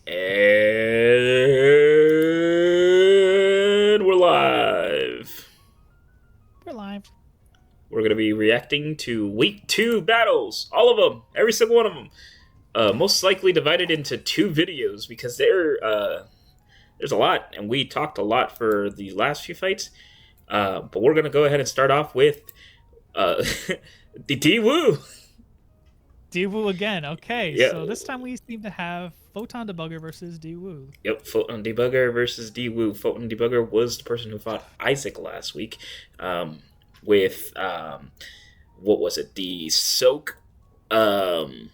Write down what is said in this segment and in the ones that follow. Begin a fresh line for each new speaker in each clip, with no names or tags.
And we're live.
We're live.
We're going to be reacting to Week 2 battles. All of them. Every single one of them. Most likely divided into 2 videos because there's a lot. And we talked a lot for the last few fights. But we're going to go ahead and start off with the D-Woo.
D-Woo again. Okay,
Yeah.
So this time we seem to have Photon Debugger versus D-Woo.
Yep, Photon Debugger versus D-Woo. Photon Debugger was the person who fought Isaac last week with, what was it, the Soak...
the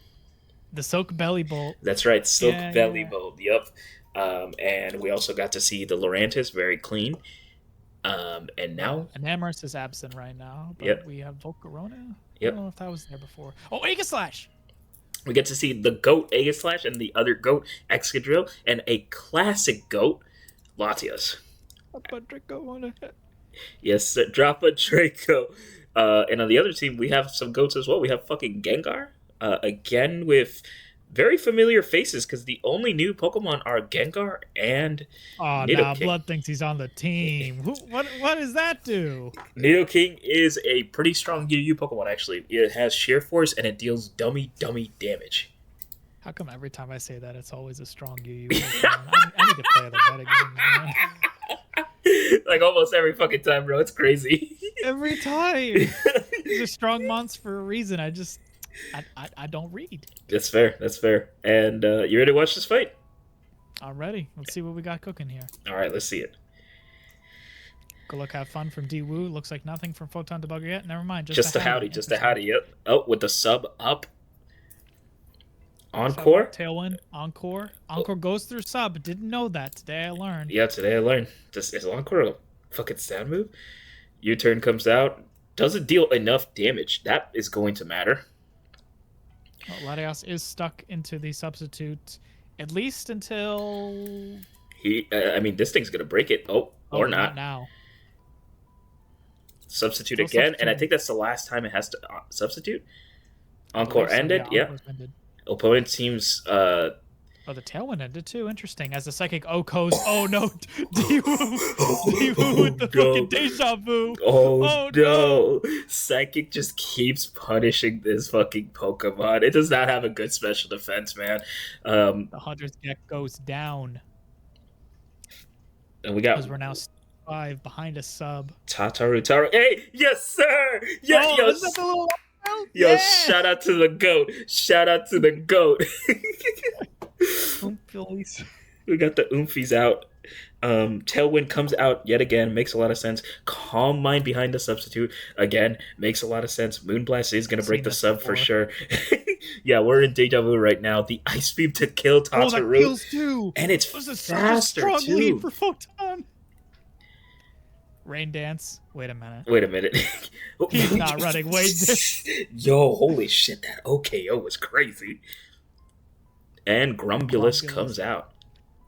Soak Belly Bolt.
That's right, Soak Belly Bolt, yep. And we also got to see the Lurantis, very clean. And now...
Enamorous is absent right now, but we have Volcarona. I don't know if that was there before. Oh, Aegislash!
We get to see the GOAT Aegislash and the other GOAT Excadrill and a classic GOAT Latias.
Drop a Draco on a hit.
Yes, sir. Drop a Draco. And on the other team, we have some GOATs as well. We have fucking Gengar. Again, with very familiar faces, because the only new Pokemon are Gengar and
Nidoking. Blood thinks he's on the team. What does that do?
Nidoking is a pretty strong UU Pokemon, actually. It has Sheer Force, and it deals dummy damage.
How come every time I say that, it's always a strong UU Pokemon? I need to play the better game.
Like almost every fucking time, bro. It's crazy.
Every time. He's a strong monster for a reason. I don't read.
That's fair. And you ready to watch this fight?
I'm ready. Let's see what we got cooking here.
All right, let's see it.
Good luck, have fun from D-Woo. Looks like nothing from Photon Debugger yet. Never mind.
Just a howdy. Yep. Oh, with the sub up. Encore?
Tailwind. Encore. Encore goes through sub. Didn't know that. Today I learned.
Yeah, today I learned. Is Encore a fucking sound move? U-turn comes out. Doesn't deal enough damage. That is going to matter.
Well, Latias is stuck into the substitute, at least until...
this thing's going to break it. Oh, or not.
Now.
Substitute again, and I think that's the last time it has to substitute. Encore ended,
Ended.
Opponent seems...
Oh, the Tailwind ended too. Interesting. As the Psychic Okos. Oh no! D-Woo with the fucking deja vu.
Oh no! Psychic just keeps punishing this fucking Pokemon. It does not have a good special defense, man.
The Hunter's deck goes down.
And we got...
Because we're now 5 behind a sub.
Tataru. Hey! Yes, sir! Yes,
is that the little...
Yo, shout out to the GOAT.
Oomphilies.
We got the Oomfies out. Tailwind comes out yet again. Makes a lot of sense. Calm Mind behind the substitute. Again, makes a lot of sense. Moonblast is going to break the sub for sure. Yeah, we're in Deja Vu right now. The Ice Beam to kill Tataru.
That kills too.
And it's faster
strong
too.
Lead for Photon. Rain Dance. Wait a minute.
He's
not running. Wait.
Yo, holy shit. That OKO was crazy. And Grumbulus comes out.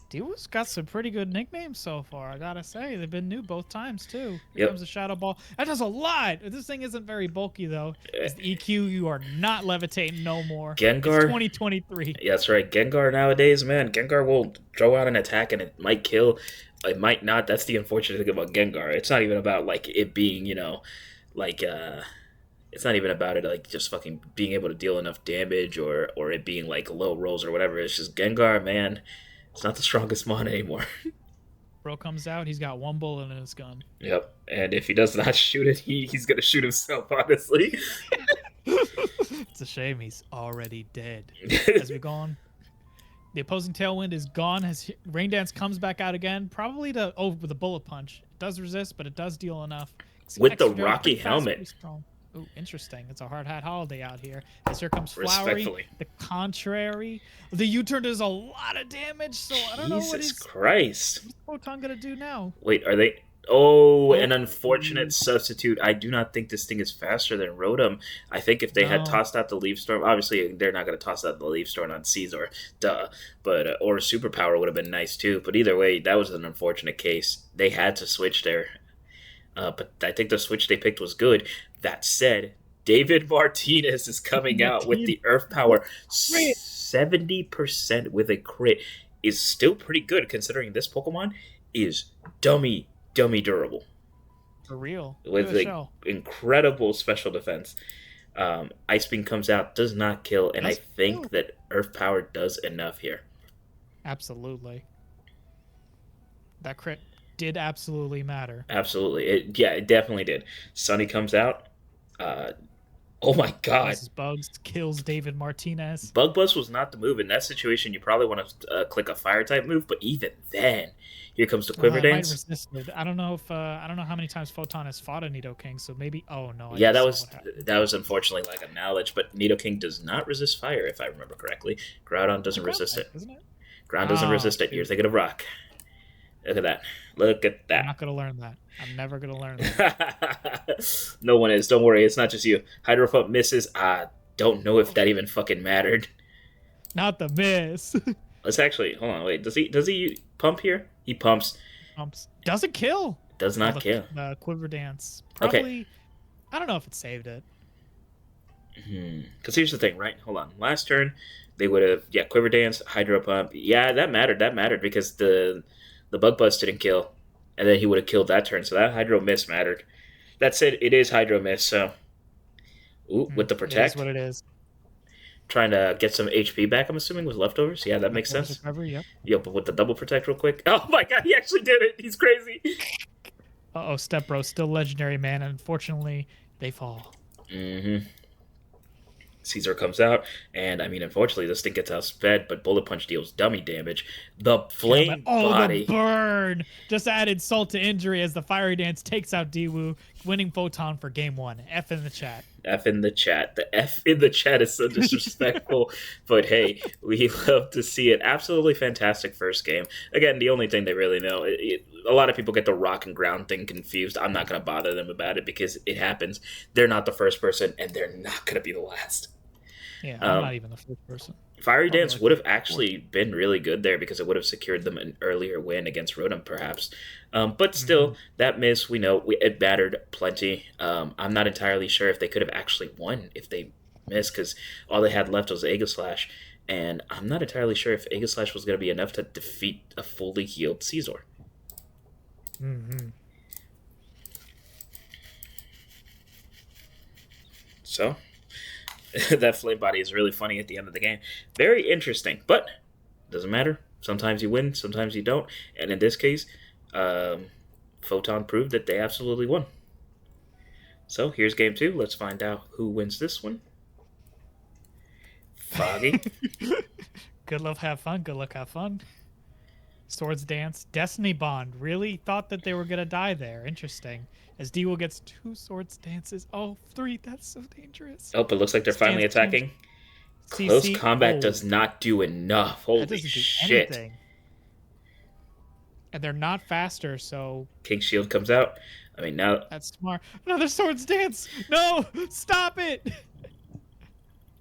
D-Woo's got some pretty good nicknames so far, I gotta say. They've been new both times, too. Here
Yep.
comes the Shadow Ball. That does a lot! This thing isn't very bulky, though. It's the EQ, you are not levitating no more.
Gengar.
It's 2023.
Yeah, that's right. Gengar nowadays, man. Gengar will throw out an attack and it might kill. It might not. That's the unfortunate thing about Gengar. It's not even about, like, it being, it's not even about it, like, just fucking being able to deal enough damage or it being, like, low rolls or whatever. It's just Gengar, man. It's not the strongest mon anymore.
Bro comes out, he's got 1 bullet in his gun.
Yep. And if he does not shoot it, he's going to shoot himself, honestly.
It's a shame he's already dead. As we go on, the opposing Tailwind is gone. Rain Dance comes back out again, probably with a Bullet Punch. It does resist, but it does deal enough.
With the Rocky helmet.
Ooh, interesting. It's a hard hat holiday out here. As here comes Flowery. The contrary. The U-turn does a lot of damage, so I don't know what
Jesus Christ.
What's Photon gonna do now?
Wait, are they... Oh, an unfortunate substitute. I do not think this thing is faster than Rotom. I think if they had tossed out the Leaf Storm, obviously they're not going to toss out the Leaf Storm on Caesar, but or Superpower would have been nice too. But either way, that was an unfortunate case. They had to switch there. But I think the switch they picked was good. That said, David Martinez is coming out with the Earth Power 70% with a crit. is still pretty good considering this Pokemon is dummy durable
For real.
with like incredible special defense. Ice Beam comes out, does not kill, and I think that Earth Power does enough here.
Absolutely. That crit did absolutely matter.
Absolutely. It definitely did. Sunny comes out. Oh my god.
Bugs kills David Martinez.
Bug Buzz was not the move. In that situation, you probably want to click a fire type move, but even then, here comes the Quiver Dance.
I don't know if I don't know how many times Photon has fought a Nidoking, so maybe
yeah, that was unfortunately lack of knowledge, but Nidoking does not resist fire, if I remember correctly. Groudon doesn't resist it.
Isn't it?
Ground doesn't resist it. You're thinking of Rock. Look at that. Look at that.
I'm not gonna learn that. I'm never gonna learn that.
No one is. Don't worry. It's not just you. Hydro Pump misses. I don't know if that even fucking mattered.
Not the miss.
Let's actually hold on. Wait. Does he pump here? He pumps.
Doesn't kill.
Does not kill.
The Quiver Dance. Probably. Okay. I don't know if it saved it.
Because here's the thing, right? Hold on. Last turn, they would have Quiver Dance, Hydro Pump. Yeah, that mattered. That mattered because the Bug Buzz didn't kill, and then he would have killed that turn. So that Hydro Miss mattered. That said, it is Hydro Miss. So, with the Protect,
it is what it is.
Trying to get some HP back, I'm assuming, with leftovers. Yeah, that makes sense.
Yep.
Yeah, but with the double Protect real quick. Oh my god, he actually did it. He's crazy.
Uh-oh, Step Bro, still legendary, man. Unfortunately, they fall.
Caesar comes out, and I mean, unfortunately, this thing gets outsped, but Bullet Punch deals dummy damage. The Flame Body.
The burn! Just add insult to injury as the Fiery Dance takes out Daewoo, winning Photon for game 1. F in the chat.
F in the chat. The F in the chat is so disrespectful, but hey, we love to see it. Absolutely fantastic first game. Again, the only thing they really know, a lot of people get the rock and ground thing confused. I'm not going to bother them about it because it happens. They're not the first person, and they're not going to be the last.
Yeah, I'm not even the first person.
Fiery Dance would have actually been really good there because it would have secured them an earlier win against Rotom, perhaps. But still, that miss, we know, it mattered plenty. I'm not entirely sure if they could have actually won if they missed because all they had left was Aegislash. And I'm not entirely sure if Aegislash was going to be enough to defeat a fully healed Caesar. So... that Flame Body is really funny at the end of the game. Very interesting, but doesn't matter. Sometimes you win, sometimes you don't. And in this case, Photon proved that they absolutely won. So here's game 2. Let's find out who wins this one. Foggy.
Good luck, have fun. Good luck, have fun. Swords Dance. Destiny Bond. Really thought that they were going to die there. Interesting. As Daewoo gets 2 Swords Dances. Oh, 3. That's so dangerous.
Oh, but looks like they're finally attacking. Close combat does not do enough. Holy shit. Anything.
And they're not faster, so...
King Shield comes out. I mean, now...
That's smart. Another Swords Dance! No! Stop it!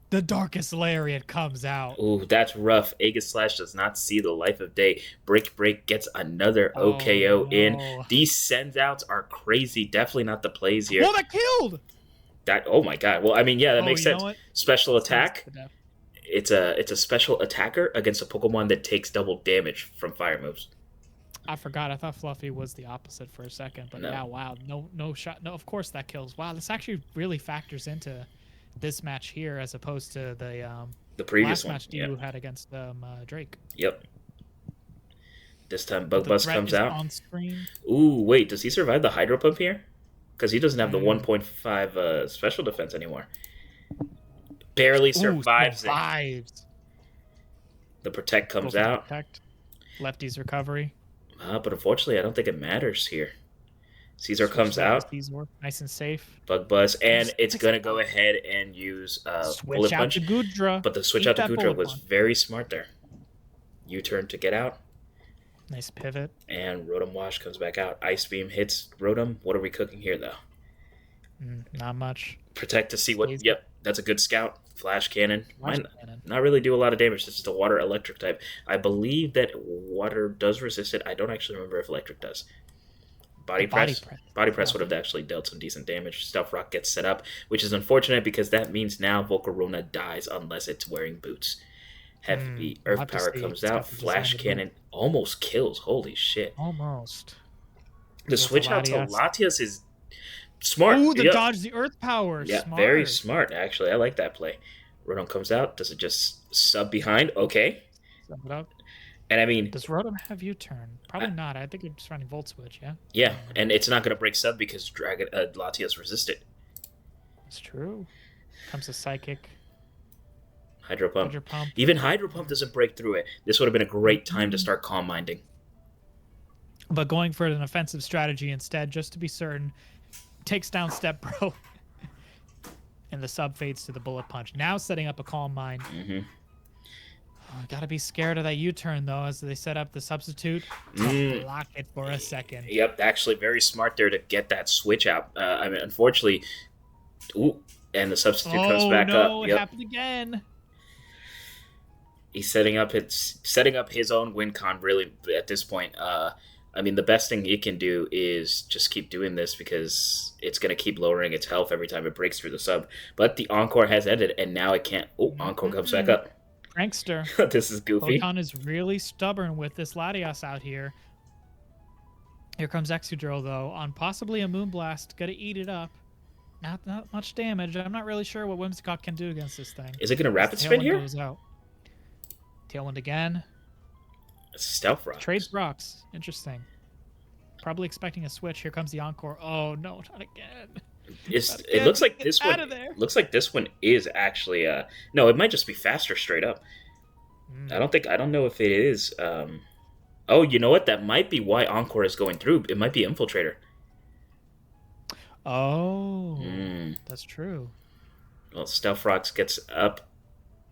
The Darkest Lariat comes out.
Ooh, that's rough. Aegislash does not see the light of day. Break gets another OKO in. These send outs are crazy. Definitely not the plays here.
Oh, that killed!
Oh my god. Well, I mean, yeah, that makes sense. Special attack. It's a special attacker against a Pokemon that takes double damage from fire moves.
I forgot. I thought Fluffy was the opposite for a second, but yeah, wow. No shot. No, of course that kills. Wow, this actually really factors into this match here as opposed to the
previous
last match Daewoo had against Drake.
Yep. This time Bug Buzz comes out.
On screen.
Ooh, wait, does he survive the Hydro Pump here? Because he doesn't have the 1.5 special defense anymore. Barely survives it. The Protect comes out.
Lefty's recovery.
But unfortunately, I don't think it matters here. Caesar comes out.
Caesar, nice and safe.
Bug Buzz, and it's going to go ahead and use Bullet Punch.
To Goodra.
But the switch out to Goodra was very smart there. U-turn to get out.
Nice pivot.
And Rotom Wash comes back out. Ice Beam hits Rotom. What are we cooking here, though?
Not much.
Protect to see what... Yep, that's a good scout. Flash Cannon. Might not really do a lot of damage. This is the Water Electric type. I believe that Water does resist it. I don't actually remember if Electric does. Body press would have actually dealt some decent damage. Stealth Rock gets set up, which is unfortunate because that means now Volcarona dies unless it's wearing boots. Heavy
We'll
Earth
have to
Power
see.
comes
It's got
out.
the
Flash
design to
Cannon almost kills. Holy shit.
almost.
The switch out to
Latias.
Latias is smart.
Oh, the
Yep.
dodge the Earth Power.
Yeah,
Smart.
very smart, actually. I like that play. Rotom comes out. Does it just sub behind? Okay.
Sum it up.
And I mean,
Does Rotom have U-turn? Probably not. I think it's running Volt Switch, yeah?
yeah, and it's not going to break sub because Latias resisted.
That's true. Comes a Psychic.
Hydro Pump.
Hydro Pump.
Even Hydro Pump doesn't break through it. This would have been a great time to start Calm Minding.
But going for an offensive strategy instead, just to be certain, takes down Step Bro. And the sub fades to the Bullet Punch. Now setting up a Calm Mind.
Mm-hmm.
Gotta be scared of that U-turn, though, as they set up the substitute. Block it for a second.
Yep, actually very smart there to get that switch out. I mean, unfortunately... Ooh, and the substitute comes back up.
It
Yep.
happened again.
He's setting up his own win con, really, at this point. I mean, the best thing he can do is just keep doing this because it's going to keep lowering its health every time it breaks through the sub. But the Encore has ended, and now it can't... Oh, Encore comes back up.
Prankster.
This is goofy.
Photon is really stubborn with this Latias out here. Here comes Excadrill, though, on possibly a Moonblast. Gotta eat it up. Not much damage. I'm not really sure what Whimsicott can do against this thing.
Is it going to Rapid Spin here?
Goes out. Tailwind again.
Stealth Rocks.
Trades rocks. Interesting. Probably expecting a switch. Here comes the Encore. Oh, no, not again.
It looks like this one. Looks like this one is actually. No, it might just be faster straight up. I don't know if it is. Oh, you know what? That might be why Encore is going through. It might be Infiltrator.
Oh, that's true.
Well, Stealth Rocks gets up.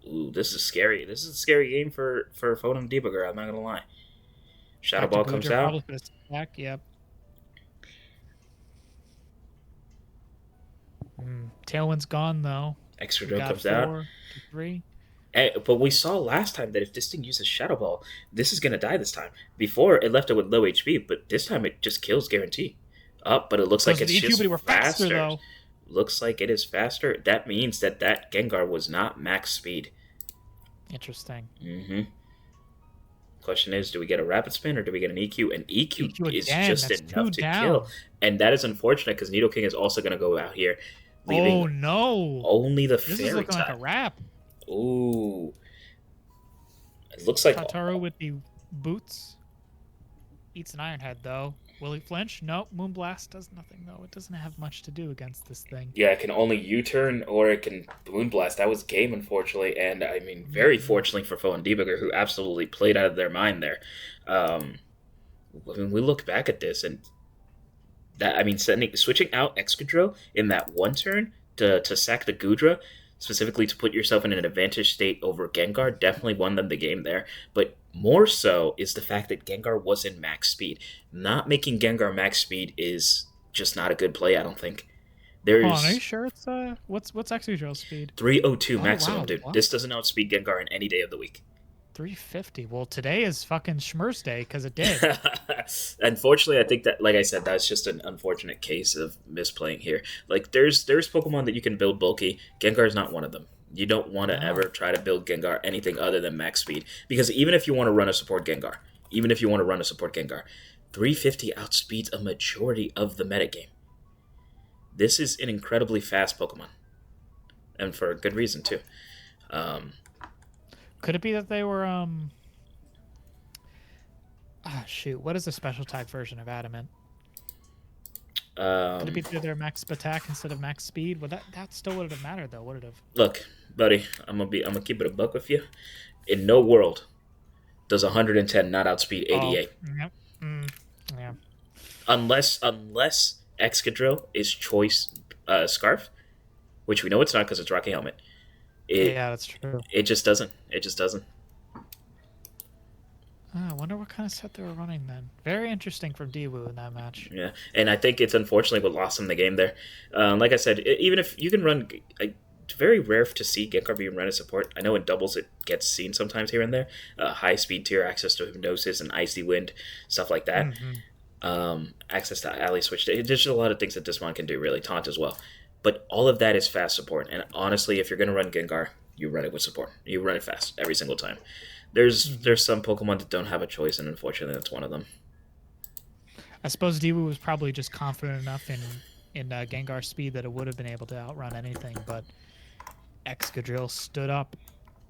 Ooh, this is scary. This is a scary game for Photon Debugger. I'm not gonna lie. Shadow Ball comes out.
Back, yep. Tailwind's gone though.
Excadrill comes out.
3.
But we saw last time that if this thing uses Shadow Ball, this is gonna die this time. Before it left it with low HP, but this time it just kills guarantee. But it looks like it's just faster. Though. Looks like it is faster. That means that Gengar was not max speed.
Interesting.
Mm-hmm. Question is, do we get a Rapid Spin or do we get an EQ? And EQ is just enough to kill. And that is unfortunate because Nidoking is also going to go out here.
Oh, no.
Only the
This
Fairy
is looking
type.
like a wrap.
Ooh. It looks like...
Tataru with the boots. Eats an Iron Head, though. Will he flinch? Nope. Moonblast does nothing, though. It doesn't have much to do against this thing.
Yeah, it can only U-turn or it can Moonblast. That was game, unfortunately. And, I mean, very fortunately for Photon Debugger, who absolutely played out of their mind there. When we look back at this, and that, I mean, switching out Excadrill in that one turn to sack the Goodra, specifically to put yourself in an advantage state over Gengar, definitely won them the game there. But more so is the fact that Gengar was in max speed. Not making Gengar max speed is just not a good play, I don't think.
Hold on, are you sure it's what's Excadrill's speed?
302 maximum,
wow,
dude.
what?
This doesn't outspeed Gengar in any day of the week.
350. Well, today is fucking Schmurz Day because it did.
Unfortunately, I think that, like I said, that's just an unfortunate case of misplaying here. Like, there's Pokemon that you can build bulky. Gengar is not one of them. You don't want to ever try to build Gengar anything other than max speed. Because even if you want to run a support Gengar, 350 outspeeds a majority of the metagame. This is an incredibly fast Pokemon. And for a good reason, too.
Could it be that they were, shoot, what is the special type version of Adamant? Could it be their max attack instead of max speed? Well, that still wouldn't have mattered, though, would it have?
Look, buddy, I'm gonna keep it a buck with you. In no world does 110 not outspeed 88.
Yep. Yeah.
Unless Excadrill is Choice Scarf, which we know it's not because it's Rocky Helmet.
Yeah, that's true.
It just doesn't. It just doesn't.
I wonder what kind of set they were running then. Very interesting from Daewoo in that match.
Yeah, and I think it's unfortunately what lost them the game there. Like I said, even if you can run... It's very rare to see Gengar being run as support. I know in doubles it gets seen sometimes here and there. High speed tier, access to Hypnosis and Icy Wind, stuff like that. Access to Alley Switch. There's just a lot of things that this one can do, really. Taunt as well. But all of that is fast support. And honestly, if you're going to run Gengar, you run it with support. You run it fast every single time. There's some Pokemon that don't have a choice, and unfortunately, that's one of them.
I suppose Dewu was probably just confident enough in Gengar's speed that it would have been able to outrun anything, but Excadrill stood up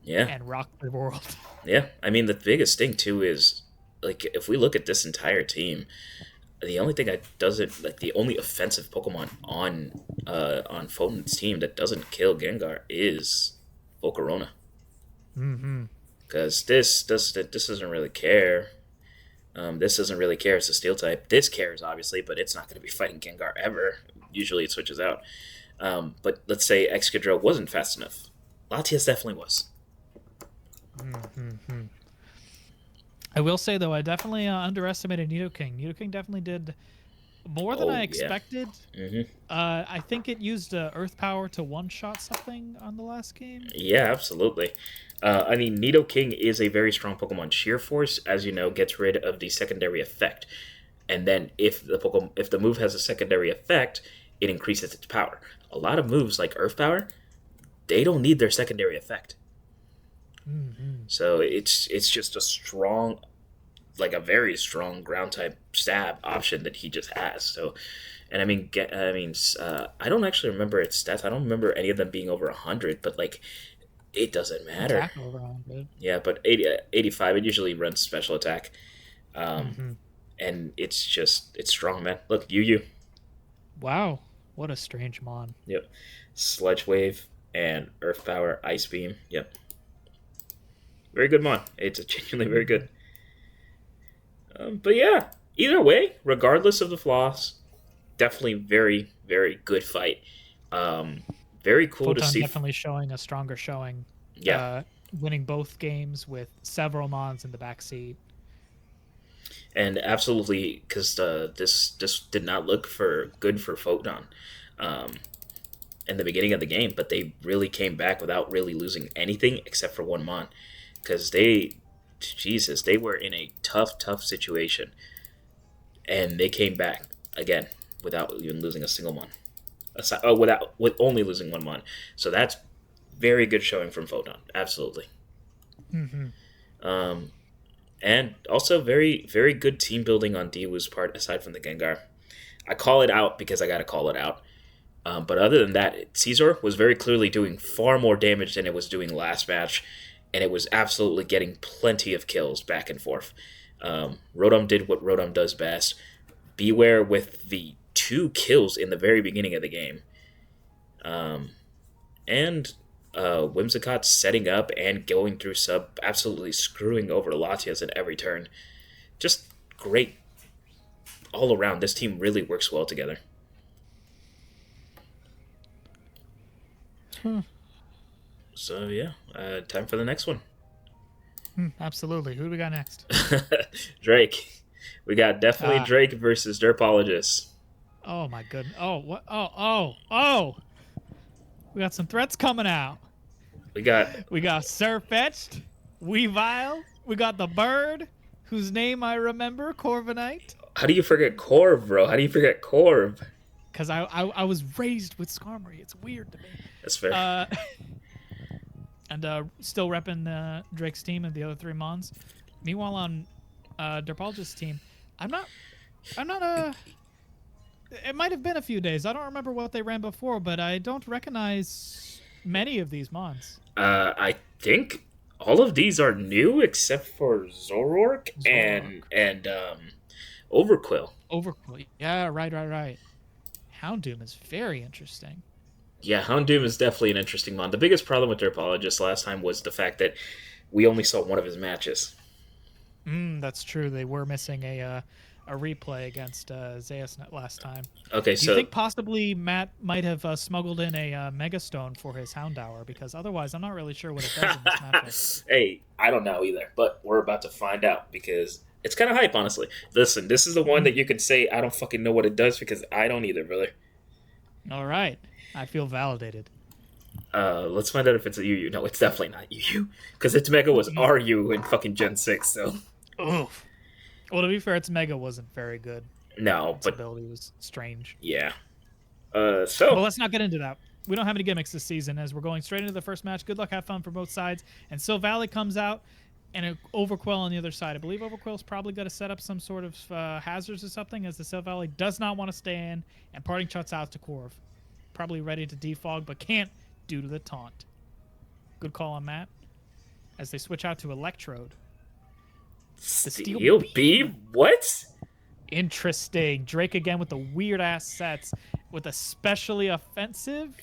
and rocked the world.
Yeah, I mean, the biggest thing, too, is, like, if we look at this entire team, the only thing that doesn't, like, the only offensive Pokemon on Photon's team that doesn't kill Gengar is Volcarona.
Mm-hmm.
Because this doesn't really care. This doesn't really care. It's a Steel type. This cares, obviously, but it's not going to be fighting Gengar ever. Usually it switches out. But let's say Excadrill wasn't fast enough. Latias definitely was.
Mm-hmm. I will say, though, I definitely underestimated Nidoking. Nidoking definitely did more than I expected.
Yeah. Mm-hmm.
I think it used Earth Power to one-shot something on the last game.
Yeah, absolutely. I mean, Nidoking is a very strong Pokemon. Sheer Force, as you know, gets rid of the secondary effect. And then if the move has a secondary effect, it increases its power. A lot of moves like Earth Power, they don't need their secondary effect.
Mm-hmm.
So it's just a strong, like a very strong ground type stab option that he just has. So, and I mean, I don't actually remember its stats. I don't remember any of them being over 100, but like, it doesn't matter.
Attack over 100.
Yeah, but 85, it usually runs special attack. And it's strong, man. Look, Yu.
Wow, what a strange mon.
Yep. Sludge Wave and Earth Power, Ice Beam. Yep. Very good mon. It's genuinely very good. But yeah, either way, regardless of the flaws, definitely very, very good fight. Very cool
Photon
to see.
Definitely showing a stronger showing.
Yeah.
Winning both games with several mons in the backseat.
And absolutely, because this did not look good for Photon in the beginning of the game, but they really came back without really losing anything except for one mon. Because they were in a tough situation. And they came back, again, without even losing a single mon. With only losing one mon. So that's very good showing from Photon. Absolutely.
Mm-hmm.
And also very, very good team building on Dewu's part, aside from the Gengar. I call it out because I got to call it out. But other than that, Caesar was very clearly doing far more damage than it was doing last match. And it was absolutely getting plenty of kills back and forth. Rotom did what Rotom does best. Beware with the 2 kills in the very beginning of the game. And Whimsicott setting up and going through sub, absolutely screwing over Latias at every turn. Just great all around. This team really works well together. So yeah, time for the next one.
Absolutely. Who do we got next?
Drake. We got definitely Drake versus Derpologist.
Oh my goodness. Oh, what? Oh. We got some threats coming out. We got Sirfetch'd, Weavile. We got the bird, whose name I remember, Corviknight.
How do you forget Corv, bro? How do you forget Corv?
Because I was raised with Skarmory. It's weird to me.
That's fair.
And still repping Drake's team and the other 3 mons. Meanwhile, on Derpologist's team, I'm not it might have been a few days. I don't remember what they ran before, but I don't recognize many of these mons.
I think all of these are new except for Zoroark. and Overquill.
Overquill. Yeah, right. Houndoom is very interesting.
Yeah, Houndoom is definitely an interesting mon. The biggest problem with Derpologist last time was the fact that we only saw one of his matches.
That's true. They were missing a replay against Zeusnet last time.
Okay,
Do you think possibly Matt might have smuggled in a Megastone for his Houndour? Because otherwise, I'm not really sure what it does in this matchup.
Hey, I don't know either, but we're about to find out because it's kind of hype, honestly. Listen, this is the one that you could say, I don't fucking know what it does because I don't either, brother.
All right. I feel validated.
Let's find out if it's a UU. No, it's definitely not UU because its Mega was RU in fucking Gen 6, so.
Oof. Well, to be fair, its Mega wasn't very good.
No,
its
but
ability was strange.
Yeah.
But let's not get into that. We don't have any gimmicks this season as we're going straight into the first match. Good luck, have fun for both sides. And Silvally comes out and an Overquill on the other side. I believe Overquill's probably going to set up some sort of hazards or something as the Silvally does not want to stay in. And Parting Shot's out to Corv. Probably ready to defog, but can't due to the taunt. Good call on Matt. As they switch out to Electrode. The
Steel B? What?
Interesting. Drake again with the weird-ass sets with especially offensive.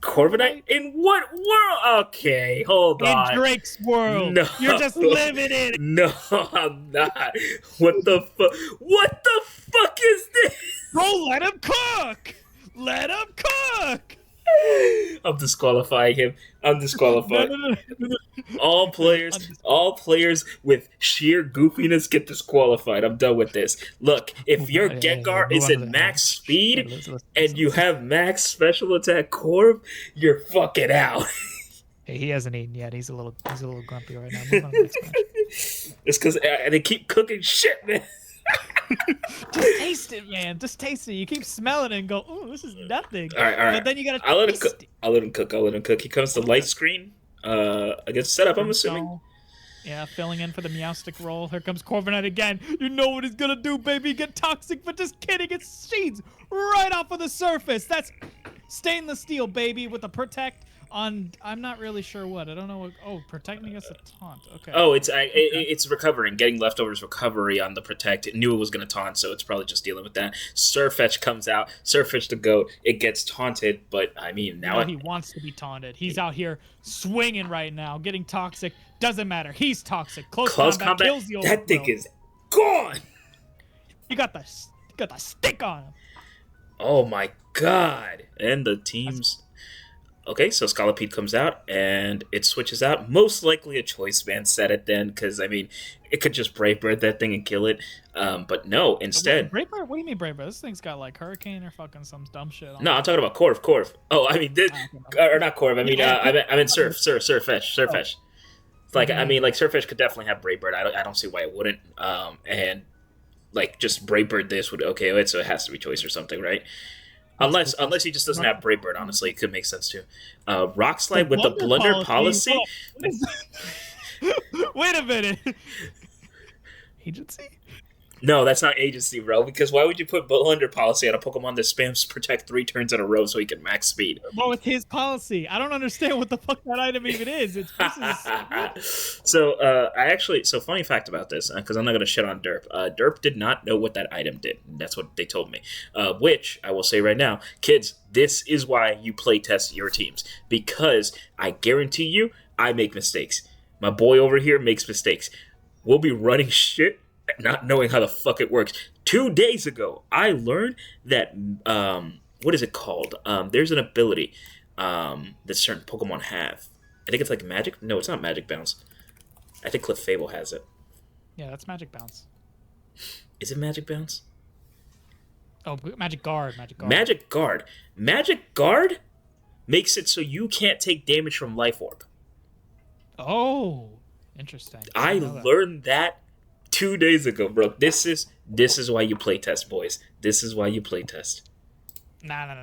Corviknight? In what world? Okay, hold on.
In Drake's world.
No.
You're just living in it.
No, I'm not. What the fuck? What the fuck is this?
Bro, let him cook. Let him cook.
I'm disqualifying him. I'm disqualified.
No.
All players with sheer goofiness get disqualified. I'm done with this. Look, if your Gengar is in max speed and you have max special attack Corv, you're fucking out.
Hey, he hasn't eaten yet. He's a little grumpy right now. Move on to the next match.
It's because they keep cooking shit, man.
Just taste it, man. Just taste it. You keep smelling it and go, "Ooh, this is nothing."
All right.
But then you gotta.
I'll let him cook. He comes to light screen. Against setup, I'm assuming.
Yeah, filling in for the Meowstic roll. Here comes Corviknight again. You know what he's gonna do, baby. Get toxic, but just kidding. It sheets right off of the surface. That's stainless steel, baby, with the protect on. I'm not really sure what. I don't know what. Oh, protecting against a taunt. Okay.
Oh, it's recovering, getting leftovers recovery on the protect. It knew it was going to taunt, so it's probably just dealing with that. Surfetch comes out. Surfetch the goat. It gets taunted, but I mean now
he wants to be taunted. He's out here swinging right now, getting toxic. Doesn't matter. He's toxic. Close combat kills the
that thing is gone.
You got the stick on him.
Oh my god! And the teams. Okay, so Scolipede comes out, and it switches out. Most likely a choice man set it then, because, I mean, it could just Brave Bird that thing and kill it. But no, instead...
Brave Bird? What do you mean Brave Bird? This thing's got, like, Hurricane or fucking some dumb shit on
No, I'm talking about Corv. Oh, I mean, or not Corv, I mean, I meant Surfetch. Like, I mean, like, Surfetch could definitely have Brave Bird. I don't see why it wouldn't. And, like, just Brave Bird this would... Okay, so it has to be choice or something, right? Unless he just doesn't have Brave Bird, honestly, it could make sense too. Rock Slide with the blunder policy.
Wait a minute. Agency?
No, that's not agency, bro. Because why would you put blunder policy on a Pokemon that spams protect 3 turns in a row so he can max speed?
Well, with his policy, I don't understand what the fuck that item even is.
So funny fact about this, because I'm not gonna shit on Derp. Derp did not know what that item did. That's what they told me. Which I will say right now, kids, this is why you play test your teams, because I guarantee you, I make mistakes. My boy over here makes mistakes. We'll be running shit, not knowing how the fuck it works. 2 days ago, I learned that, what is it called? There's an ability that certain Pokemon have. I think it's like Magic. No, it's not Magic Bounce. I think Clefable has it.
Yeah, that's Magic Bounce.
Is it Magic Bounce?
Oh, Magic Guard.
Magic Guard makes it so you can't take damage from Life Orb.
Oh, interesting.
I learned that 2 days ago, bro. This is why you play test, boys. This is why you play test.
Nah.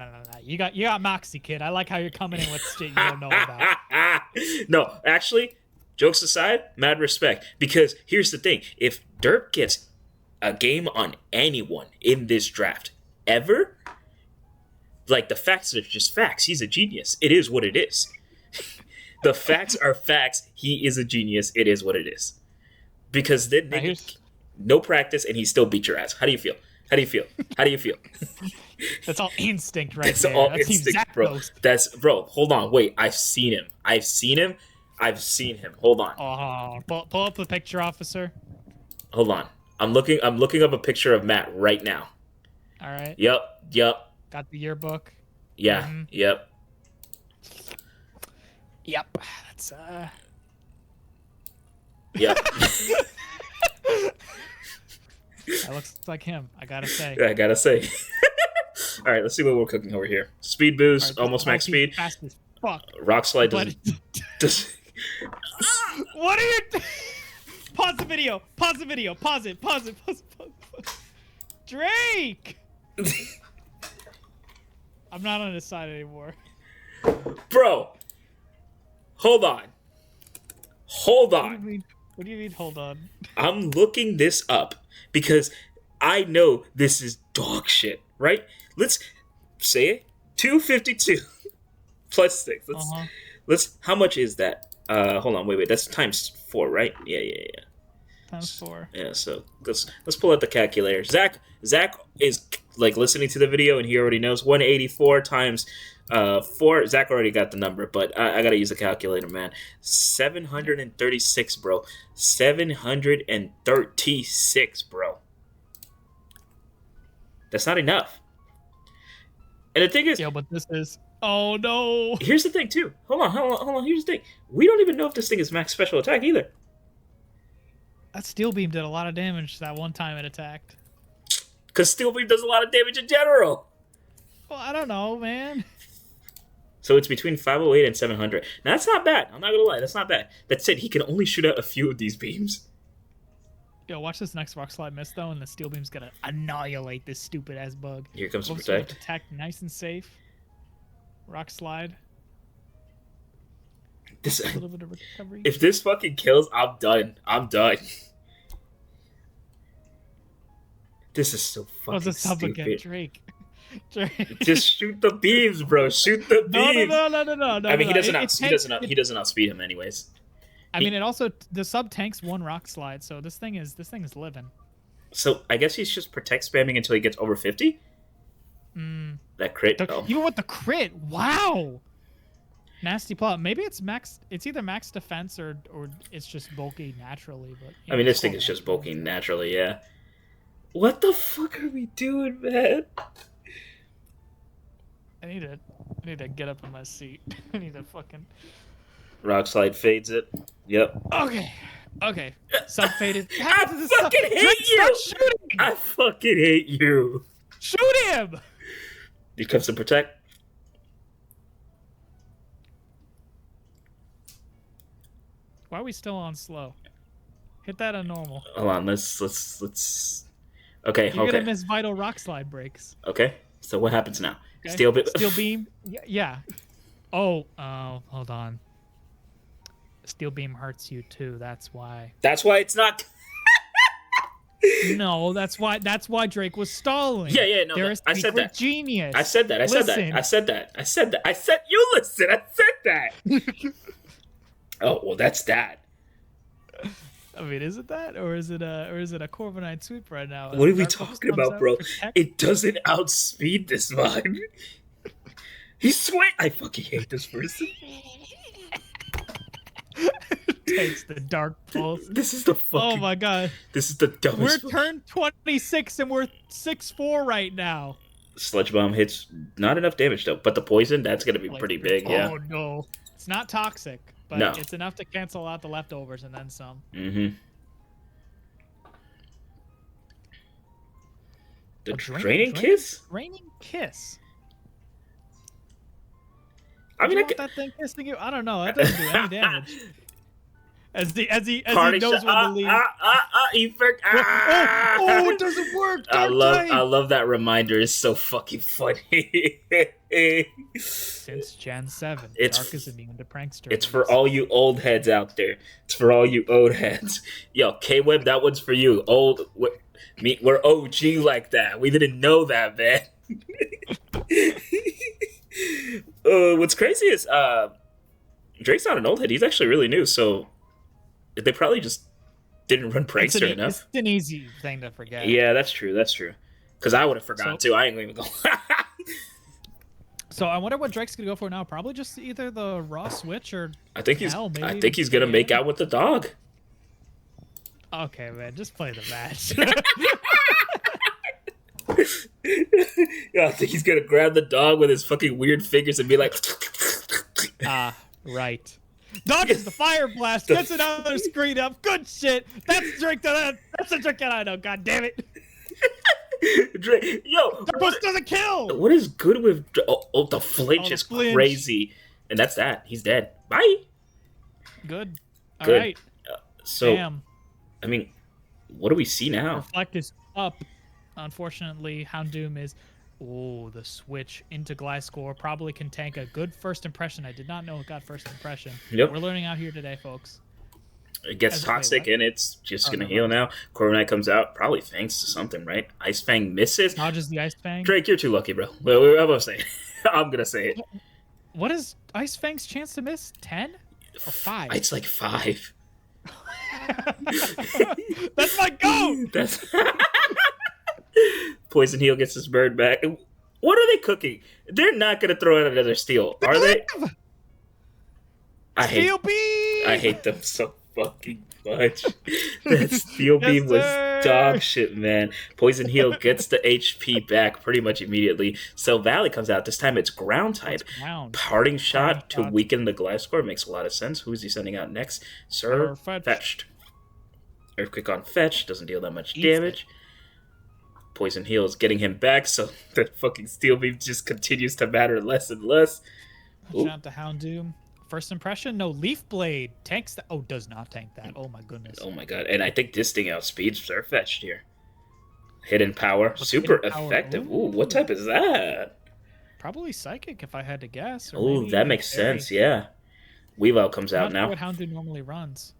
You got Moxie, kid. I like how you're coming in with shit you don't know about.
No, actually, jokes aside, mad respect. Because here's the thing: if Derp gets a game on anyone in this draft ever, like, the facts are just facts. He's a genius. It is what it is. The facts are facts. He is a genius. It is what it is. Because then no practice and he still beat your ass. How do you feel?
That's all instinct right
there. All
That's
instinct, bro. Bro, hold on. Wait, I've seen him. Hold on.
Pull up the picture, officer.
Hold on. I'm looking up a picture of Matt right now.
All right.
Yep.
Got the yearbook.
Yeah.
Mm-hmm.
Yep.
That's
Yep.
That looks like him, I gotta say.
All right, let's see what we're cooking over here. Speed boost,
right,
almost max speed.
Fast as fuck.
Rock slide does
What are you Pause the video. Pause it. Drake! I'm not on his side anymore.
Bro. Hold on. Hold
What do
on.
you mean? What do you mean? Hold on.
I'm looking this up because I know this is dog shit, right? Let's say it. 252 plus 6. Let's. How much is that? Hold on. Wait. That's times 4, right? Yeah.
Times 4.
Yeah. So let's pull out the calculator. Zach is like listening to the video and he already knows 184 times 4. Zach already got the number, but I gotta use a calculator, man. 736, bro. 736, bro. That's not enough. And the thing is,
yeah, but this is. Oh no!
Here's the thing too. Hold on. Here's the thing. We don't even know if this thing is max special attack either.
That steel beam did a lot of damage that one time it attacked.
Because steel beam does a lot of damage in general.
Well, I don't know, man.
So it's between 508 and 700. Now that's not bad. I'm not gonna lie. That's not bad. That said, he can only shoot out a few of these beams.
Yo, watch this next rock slide miss though, and the steel beam's gonna annihilate this stupid ass bug.
Here comes the
Oops,
protect.
Attack nice and safe. Rock slide. A little bit of recovery.
If this fucking kills, I'm done. This is so fucking stupid.
Again, Drake.
Just shoot the beams, bro. Shoot the beams.
No.
I mean, he doesn't outspeed him anyways.
I mean, it also the sub tanks one rock slide, so this thing is living.
So I guess he's just protect spamming until he gets over 50. That crit.
Even with the crit, wow. Nasty plot. Maybe it's max. It's either max defense or it's just bulky naturally. But
I mean, this thing is just bulky naturally. Yeah. What the fuck are we doing, man?
I need to get up in my seat. I need to fucking.
Rock slide fades it. Yep.
Okay. Sub faded.
I fucking hate you. I fucking hate you.
Shoot him.
He comes to protect.
Why are we still on slow? Hit that on normal.
Hold on. Let's. Okay.
You're gonna miss vital rock slide breaks.
Okay. So what happens now?
Okay.
Steel
beam. Yeah. Oh. Hold on. Steel beam hurts you too. That's why.
That's why it's not.
No, that's why Drake was stalling.
Yeah. No, I said that.
Genius.
I said that. You listen. I said that. Oh well, that's that.
I mean, is it that, or is it a Corviknight sweep right now?
What are we talking about, bro? It doesn't outspeed this vibe. He's sweat. I fucking hate this person.
Takes the dark pulse.
This is the fucking.
Oh my god.
This is the dumbest.
We're turn 26 and we're 6-4 right now.
Sludge bomb hits not enough damage though, but the poison that's gonna be pretty big. Yeah.
Oh no, it's not toxic, but it's enough to cancel out the leftovers and then some.
Mm-hmm. The draining kiss.
Draining kiss.
I mean,
that thing kissing you. I don't know. That doesn't do any damage. As he knows when to leave. It doesn't work.
I love that reminder. It's so fucking funny.
Since Gen 7, Dark is immune to prankster.
It's for all you old heads out there. It's for all you old heads. Yo, K-Web, that one's for you. We're OG like that. We didn't know that, man. What's crazy is Drake's not an old head. He's actually really new, so they probably just didn't run prankster enough.
It's an easy thing to forget.
Yeah, that's true. Because I would have forgotten too. I ain't even going.
So I wonder what Drake's gonna go for now. Probably just either the raw switch or
I think he's gonna make out with the dog.
Okay, man, just play the match.
Yeah, I think he's gonna grab the dog with his fucking weird fingers and be like,
right. Dodges the fire blast, gets another screen up. Good shit. That's Drake. That's a Drake that I know. God damn it.
Drake, yo,
Darkness doesn't kill.
What is good with the flinch is crazy, and that's that. He's dead. Bye.
Good. All right.
So,
damn.
I mean, what do we see now?
Reflect is up. Unfortunately, Houndoom is Oh, the switch into Gliscor probably can tank a good first impression. I did not know it got first impression.
Yep.
We're learning out here today, folks.
It gets toxic and it's just going to heal now. Corviknight comes out, probably thanks to something, right? Ice Fang misses.
Dodges the Ice Fang.
Drake, you're too lucky, bro. What am I saying? I'm going to say it.
What is Ice Fang's chance to miss? 10 or 5?
It's like 5.
That's my go!
That's Poison Heal gets his bird back. What are they cooking? They're not going to throw out another steal, are they? I hate them so fucking much. That Steel Beam was dog shit, man. Poison Heal gets the HP back pretty much immediately. So Valley comes out. This time it's ground type. Parting shot to weaken the Gliscor makes a lot of sense. Who's he sending out next? Sir Fetched. Earthquake on Fetch. Doesn't deal that much damage. Poison Heal is getting him back, so the fucking Steel Beam just continues to matter less and less.
Shout out to Houndoom. First impression, no Leaf Blade. Tanks that. Oh, does not tank that. Oh my goodness.
Oh my god. And I think this thing outspeeds Surfetched here. Hidden Power. Super effective. Ooh, what type is that?
Probably Psychic if I had to guess.
Ooh, that makes sense, yeah. Weavile comes out now.
What Houndoom normally runs.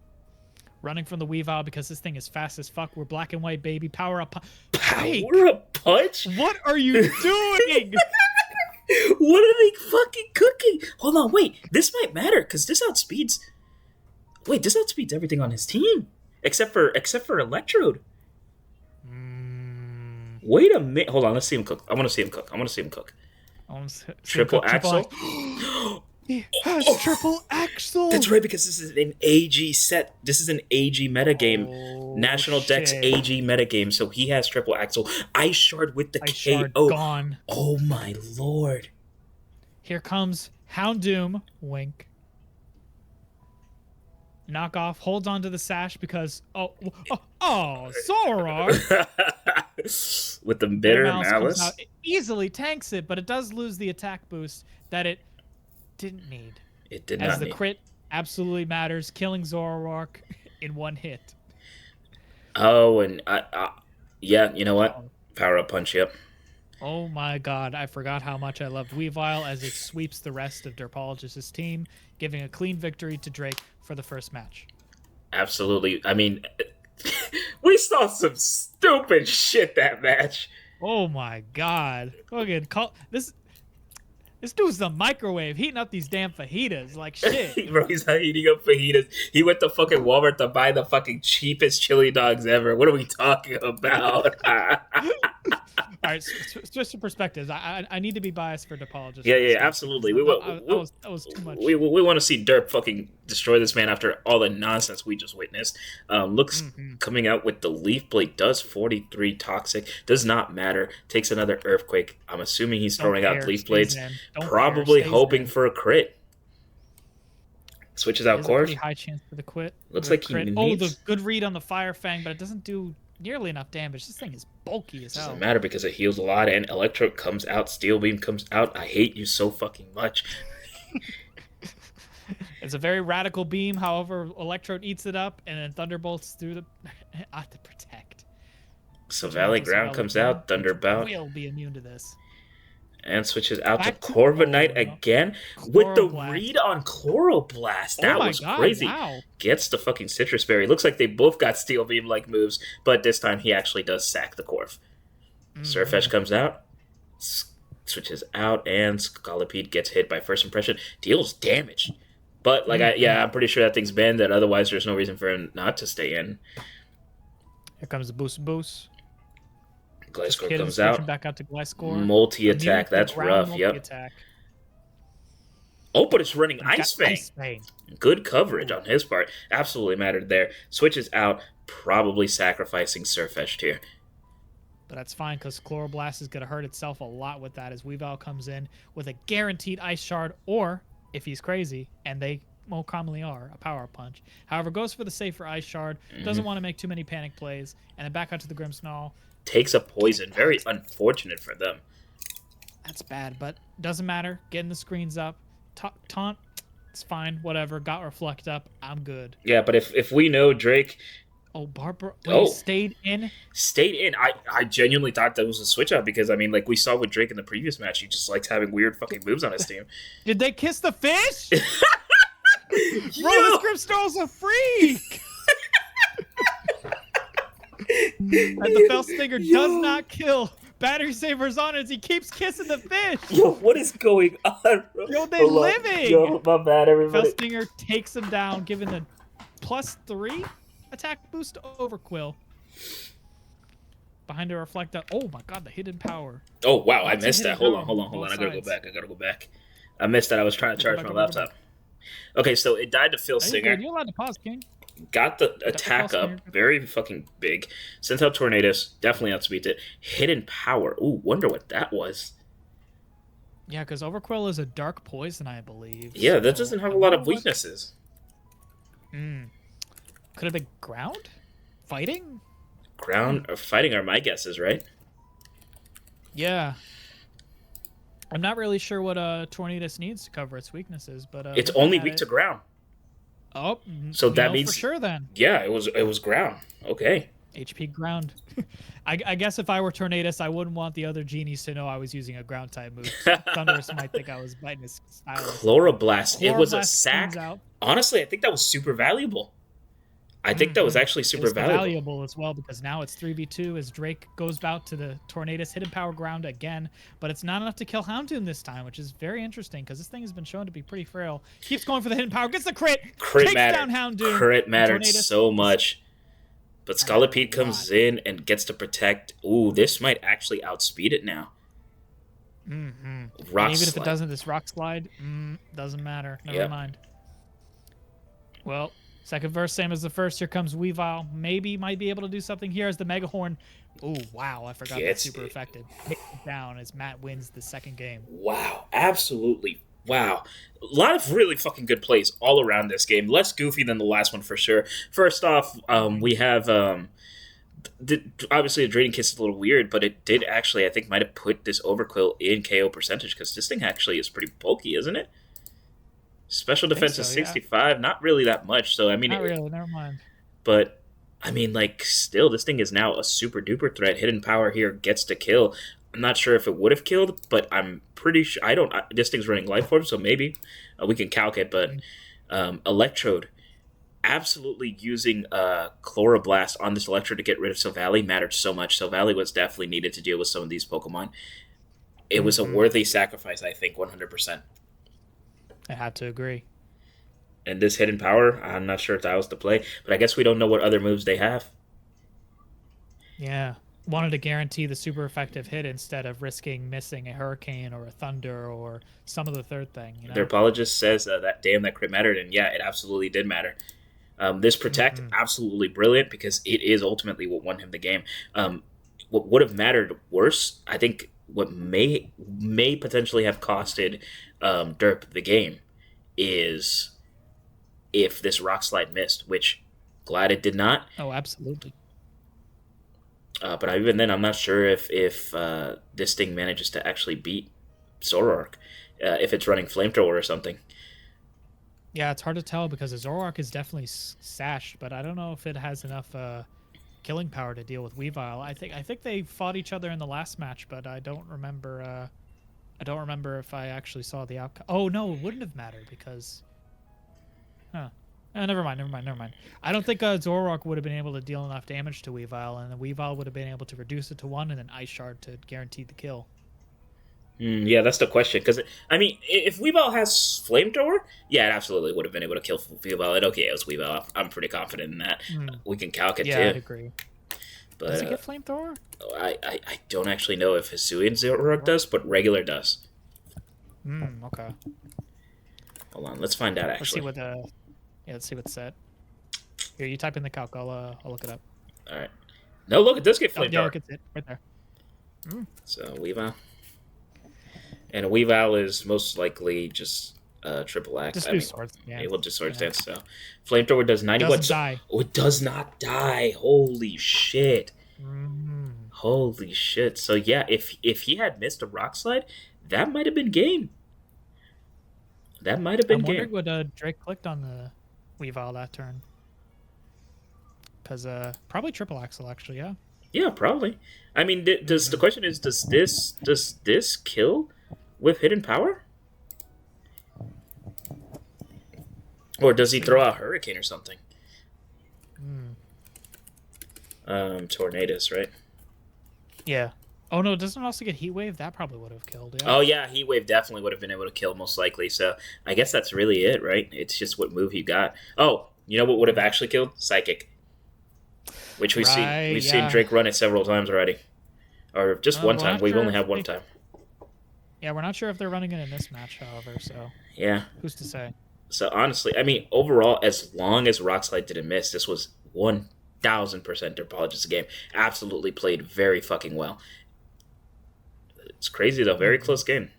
Running from the Weavile because this thing is fast as fuck. We're black and white, baby. Power up.
Power up punch?
What are you doing?
What are they fucking cooking? Hold on, wait. This might matter because this outspeeds. Wait, this outspeeds everything on his team except for Electrode. Wait a minute. Hold on. Let's see him cook. I want to see him cook. Triple Axle.
He has Triple Axle.
That's right, because this is an AG set. This is an AG metagame. National Dex AG metagame. So he has Triple Axle. Ice Shard with the KO.
Gone.
Oh my lord.
Here comes Houndoom. Wink. Knockoff holds on to the sash because Zoroark
with the bitter malice
out, easily tanks it, but it does lose the attack boost that it didn't need.
It did not.
As the crit absolutely matters, killing Zoroark in one hit.
Oh, and yeah, you know what? Power up punch. Yep.
Oh my god, I forgot how much I loved Weavile as it sweeps the rest of Derpologist's team, giving a clean victory to Drake for the first match.
Absolutely. I mean, we saw some stupid shit that match.
Oh my god. Fucking this dude's the microwave heating up these damn fajitas like shit.
Bro, he's not heating up fajitas. He went to fucking Walmart to buy the fucking cheapest chili dogs ever. What are we talking about?
All right, just some perspectives. I need to be biased for Derpologist.
Yeah, absolutely.
That was too much.
We want to see Derp fucking destroy this man after all the nonsense we just witnessed. Looks coming out with the Leaf Blade, does 43 toxic, does not matter, takes another Earthquake. I'm assuming he's throwing out Leaf Blades, probably hoping for a crit. Switches out Corv.
Pretty high chance for the quit.
Looks like he needs...
Oh, the good read on the Fire Fang, but it doesn't do nearly enough damage. This thing is bulky as hell.
Doesn't matter because it heals a lot, and Electro comes out, Steel Beam comes out. I hate you so fucking much.
It's a very radical beam. However, Electrode eats it up, and then Thunderbolts through the to protect.
So Valley Ground comes out, Thunderbolt
will be immune to this.
And switches out to Corviknight again with the read on Chloroblast. That was crazy.
Wow.
Gets the fucking Citrus Berry. Looks like they both got Steel Beam like moves, but this time he actually does sack the Corv. Surfetch comes out, switches out, and Scolipede gets hit by first impression. Deals damage. But I'm pretty sure that thing's banned, that otherwise there's no reason for him not to stay in.
Here comes the boost.
Gliscor comes out.
Back out to Gliscor.
Multi-attack. That's rough. Yep. Oh, but it's running Ice Fang. Good coverage on his part. Absolutely mattered there. Switches out, probably sacrificing Surfetched here.
But that's fine because Chloroblast is going to hurt itself a lot with that as Weavile comes in with a guaranteed Ice Shard, or, if he's crazy, and they more commonly are, a Power Punch. However, goes for the safer Ice Shard, doesn't want to make too many panic plays, and then back out to the Grimmsnarl.
Takes a poison. Very unfortunate for them.
That's bad, but doesn't matter. Getting the screens up. Taunt, it's fine. Whatever. Got Reflect up. I'm good.
Yeah, but if we know Drake
Oh, Barbara. Wait,
Oh,
stayed in.
stayed in. I genuinely thought that was a switch up because I mean, like we saw with Drake in the previous match, he just likes having weird fucking moves on his team.
Did they kiss the fish? Bro,
Yo!
this Grimmsnarl's a freak. And the Fell Stinger does not kill. Battery Saber's on as he keeps kissing the fish.
Yo, what is going on, bro?
Yo, they living.
Yo, my bad, everybody.
Fell Stinger takes him down, giving the +3 attack boost to Overquill. Behind a reflect up. Oh my god, the hidden power.
Oh wow, I missed that. Hold on. I gotta go back. I missed that. I was trying to charge my laptop. Okay, so it died to Phil Singer.
You're allowed to pause, King.
Got the attack up, very fucking big. Sent out Tornadus, definitely outspeed it. Hidden power. Ooh, wonder what that was.
Yeah, because Overquill is a dark poison, I believe.
Yeah, that doesn't have a lot of weaknesses.
Could have been ground? Fighting?
Ground or fighting are my guesses, right?
Yeah. I'm not really sure what Tornadus needs to cover its weaknesses, but
it's only weak to ground.
Oh,
so that means
for sure then.
Yeah, it was ground. Okay.
HP ground. I guess if I were Tornadus, I wouldn't want the other genies to know I was using a ground type move. Thunderous might think I was biting his stylus.
Chloroblast. It was a sack. Honestly, I think that was super valuable. I think that was actually super
valuable as well because now it's 3v2 as Drake goes out to the Tornadus hidden power ground again, but it's not enough to kill Houndoom this time, which is very interesting because this thing has been shown to be pretty frail. Keeps going for the hidden power, gets the crit, takes down Houndoom.
Crit mattered so much. But Scolipede comes in and gets to protect. Ooh, this might actually outspeed it now.
Rock even if it doesn't, this rock slide doesn't matter. Never mind. Well, second verse, same as the first. Here comes Weavile. Maybe might be able to do something here as the Mega Horn. Oh, wow. I forgot that's super effective. Hit down as Matt wins the second game.
Wow. Absolutely. Wow. A lot of really fucking good plays all around this game. Less goofy than the last one for sure. First off, we have... obviously, the Draining Kiss is a little weird, but it did actually, I think, might have put this Overquill in KO percentage because this thing actually is pretty bulky, isn't it? Special defense is 65, not really that much. So I mean,
not really. Never mind.
But I mean, like, still, this thing is now a super duper threat. Hidden power here gets to kill. I'm not sure if it would have killed, but I'm pretty sure. This thing's running life form, so maybe we can calc it. But Electrode, absolutely using Chloroblast on this Electrode to get rid of Silvally mattered so much. Silvally was definitely needed to deal with some of these Pokemon. It was a worthy sacrifice, I think, 100%.
I have to agree.
And this hidden power, I'm not sure if that was the play, but I guess we don't know what other moves they have.
Yeah. Wanted to guarantee the super effective hit instead of risking missing a Hurricane or a Thunder or some of the third thing. You know?
Their apologist says that crit mattered, and yeah, it absolutely did matter. This Protect, absolutely brilliant because it is ultimately what won him the game. What would have mattered worse, I think, what may potentially have costed Derp the game is if this Rock Slide missed, which glad it did not.
Oh, absolutely.
But even then, I'm not sure if this thing manages to actually beat Zoroark, if it's running Flamethrower or something.
Yeah, it's hard to tell because the Zoroark is definitely sashed, but I don't know if it has enough killing power to deal with Weavile. I think they fought each other in the last match, but I don't remember. I don't remember if I actually saw the outcome. Oh no, it wouldn't have mattered because. Never mind. I don't think Zoroark would have been able to deal enough damage to Weavile, and the Weavile would have been able to reduce it to 1 and then Ice Shard to guarantee the kill.
Yeah, that's the question. Because, I mean, if Weavile has Flamethrower, yeah, it absolutely would have been able to kill Weavile. And okay, it was Weavile. I'm pretty confident in that. We can calc it, too.
Yeah, I'd agree.
But,
does it get Flamethrower?
I don't actually know if Hisuian Zoroark does, but regular does.
Okay.
Hold on, let's find out, actually.
Let's see what's set. Here, you type in the calc. I'll look it up.
All right. No, look, it does get Flamethrower.
Yeah, look, it's it right there.
So, Weavile. And a Weavile is most likely just triple axe.
Just do Swords. Yeah.
It will just Swords Dance. So, Flamethrower does 90.
Doesn't die.
Oh, it does not die. Holy shit. Holy shit. So, yeah, if he had missed a Rock Slide, that might have been game. That might have been game.
I'm wondering what Drake clicked on the Weavile that turn. Because probably triple axle, actually, yeah.
Yeah, probably. I mean, does the question is, does this kill with hidden power? Or does he throw out Hurricane or something? Tornadoes, right?
Yeah. Oh, no, doesn't it also get Heat Wave? That probably would have killed, yeah.
Oh, yeah, Heat Wave definitely would have been able to kill, most likely. So I guess that's really it, right? It's just what move you got. Oh, you know what would have actually killed? Psychic. Which we've seen Drake run it several times already. Or just one time. We've only had one time.
Yeah, we're not sure if they're running it in this match, however, so...
Yeah.
Who's to say?
So, honestly, I mean, overall, as long as Rockslide didn't miss, this was 1,000% Derpologist's game. Absolutely played very fucking well. It's crazy, though. Very close game.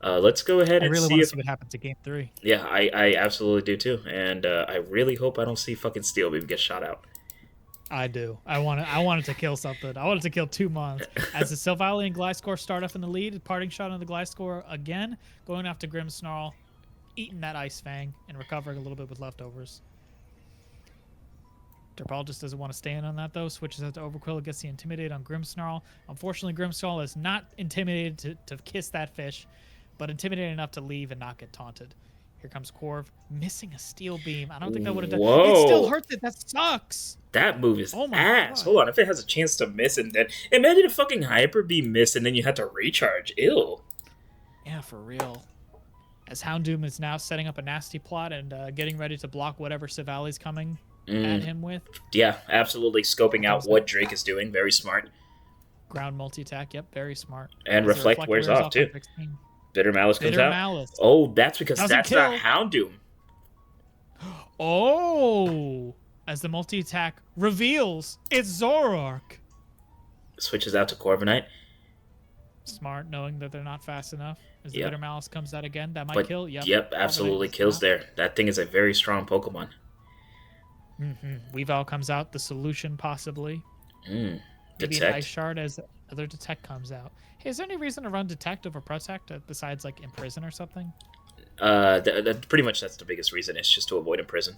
Let's go ahead and see.
I really want to see what happens in Game 3.
Yeah, I absolutely do, too. And I really hope I don't see fucking Steel Beam get shot out.
I do. I wanted to kill something. I wanted to kill 2 Mons. As the Sylvally and Gliscor start off in the lead, parting shot on the Gliscor again, going after Grimmsnarl, eating that Ice Fang, and recovering a little bit with leftovers. Derpologist doesn't want to stay in on that, though. Switches out to Overquill, gets the Intimidate on Grimmsnarl. Unfortunately, Grimmsnarl is not intimidated to kiss that fish, but intimidated enough to leave and not get taunted. Here comes Corv, missing a Steel Beam. I don't think that would have done.
Whoa.
It still hurts it. That sucks.
That move is ass.
God.
Hold on. If it has a chance to miss and then... Imagine a fucking Hyper Beam miss and then you had to recharge. Ew.
Yeah, for real. As Houndoom is now setting up a nasty plot and getting ready to block whatever Sylvally's coming at him with.
Yeah, absolutely. Scoping out what Drake is doing. Very smart.
Ground multi-attack. Yep, very smart.
And Reflect wears off, too. Bitter Malice comes out.
Malice.
Oh, that's because
Doesn't
that's
kill.
not Houndoom.
Oh! As the multi-attack reveals, it's Zoroark.
Switches out to Corviknight.
Smart, knowing that they're not fast enough. As the Bitter Malice comes out again, that might kill.
Yep, absolutely kills there. That thing is a very strong Pokemon.
Weavile comes out, the solution possibly. Maybe an Ice Shard as other Detect comes out. Hey, is there any reason to run Detect over Protect besides like Imprison or something?
Pretty much that's the biggest reason. It's just to avoid Imprison.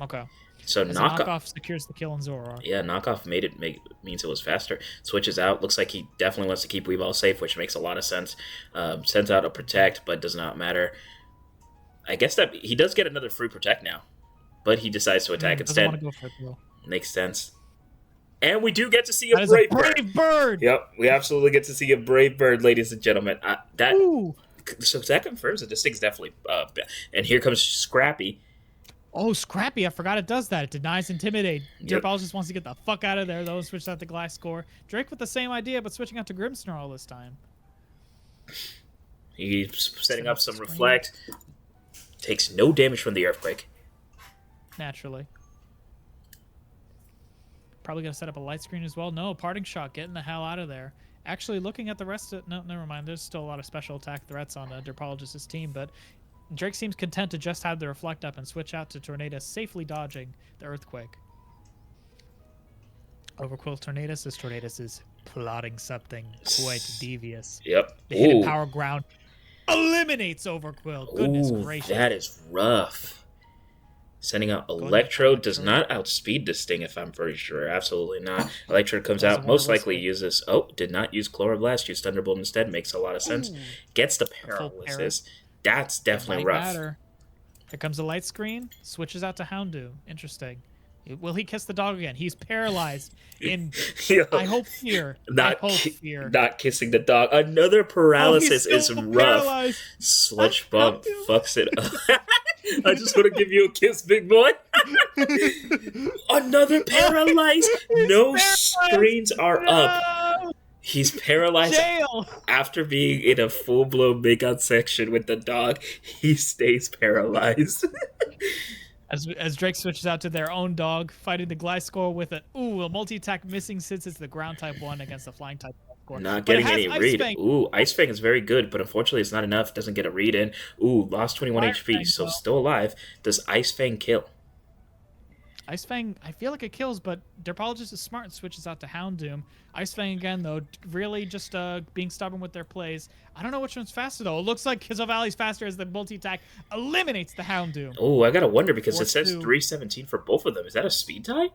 Okay.
So
knockoff secures the kill on Zoroark.
Yeah, knockoff means it was faster. Switches out. Looks like he definitely wants to keep Weavile safe, which makes a lot of sense. Sends out a Protect, but does not matter. I guess that he does get another free Protect now, but he decides to attack instead.
Want to go for it, though.
Makes sense. And we do get to see a Brave
Bird.
Yep, we absolutely get to see a Brave Bird, ladies and gentlemen. So that confirms that this thing's definitely and here comes Scrappy.
Oh, Scrappy! I forgot it does that. It denies Intimidate. Derpologist just wants to get the fuck out of there, though. Switched out to Gliscor. Drake with the same idea, but switching out to Grimmsnarl this time.
He's setting up some Reflect. Takes no damage from the Earthquake.
Naturally. Probably going to set up a light screen as well. No, Parting Shot, getting the hell out of there. Actually, looking at the rest of... No, never mind. There's still a lot of special attack threats on Derpologist's team, but Drake seems content to just have the Reflect up and switch out to Tornadus, safely dodging the Earthquake. Overquill Tornadus, as Tornadus is plotting something quite devious.
Yep.
The hidden power ground eliminates Overquill. Goodness gracious.
That is rough. Sending out Electro does not outspeed this thing, if I'm pretty sure. Absolutely not. Electro comes out, most likely uses... Oh, did not use Chloroblast, used Thunderbolt instead. Makes a lot of sense. Gets the Paralysis. That's definitely rough. Matter.
Here comes a light screen. Switches out to Houndoom. Interesting. Will he kiss the dog again? He's paralyzed in, I hope, fear. Not
kissing the dog. Another paralysis is rough. Sludge Bomb fucks it up. I just want to give you a kiss, big boy. Another paralyzed. No screens are up. He's paralyzed. After being in a full-blown makeout section with the dog. He stays paralyzed.
As Drake switches out to their own dog, fighting the Gliscor with a multi-attack missing since it's the ground type 1 against the flying type 4.
Not getting any read. Ice Fang is very good, but unfortunately it's not enough. Doesn't get a read in. Lost 21 HP, so still alive. Does Ice Fang kill?
Ice Fang, I feel like it kills, but Derpologist is smart and switches out to Houndoom. Ice Fang again, though, really just being stubborn with their plays. I don't know which one's faster, though. It looks like Kizzle Valley's faster as the multi-attack eliminates the Houndoom.
Oh, I gotta wonder because it
4-2.
says 317 for both of them. Is that a speed tie?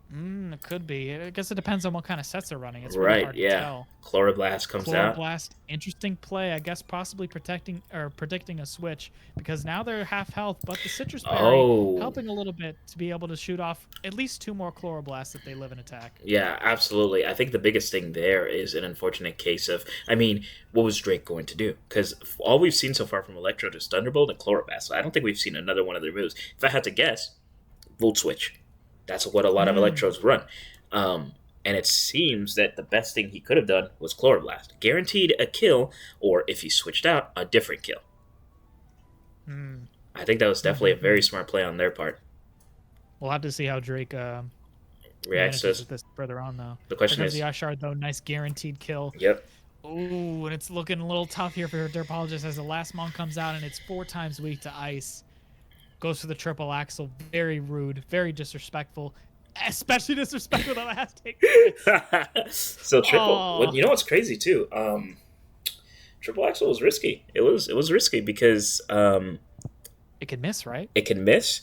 It could be. I guess it depends on what kind of sets they're running. It's really hard to tell.
Chloroblast comes out.
Chloroblast, interesting play. I guess possibly predicting a switch because now they're half health, but the Citrus Berry helping a little bit to be able to shoot off at least 2 more Chloroblasts if they live in attack.
Yeah, absolutely. I think the biggest thing there is an unfortunate case of, I mean, what was Drake going to do? Because all we've seen so far from Electrode is Thunderbolt and Chloroblast. So I don't think we've seen another one of their moves. If I had to guess, Volt Switch. That's what a lot of Electrodes run. And it seems that the best thing he could have done was Chloroblast. Guaranteed a kill, or if he switched out, a different kill. I think that was definitely a very smart play on their part.
We'll have to see how Drake
reacts to
this further on, though.
The question is...
the Ice Shard, though. Nice guaranteed kill.
Yep.
Ooh, and it's looking a little tough here for Derpologist as the last Mon comes out, and it's 4 times weak to Ice. Goes for the triple axle. Very rude. Very disrespectful. Especially disrespectful the last take.
So triple... You know what's crazy, too? Triple axle was risky. It was risky because...
it could miss, right?
It can miss.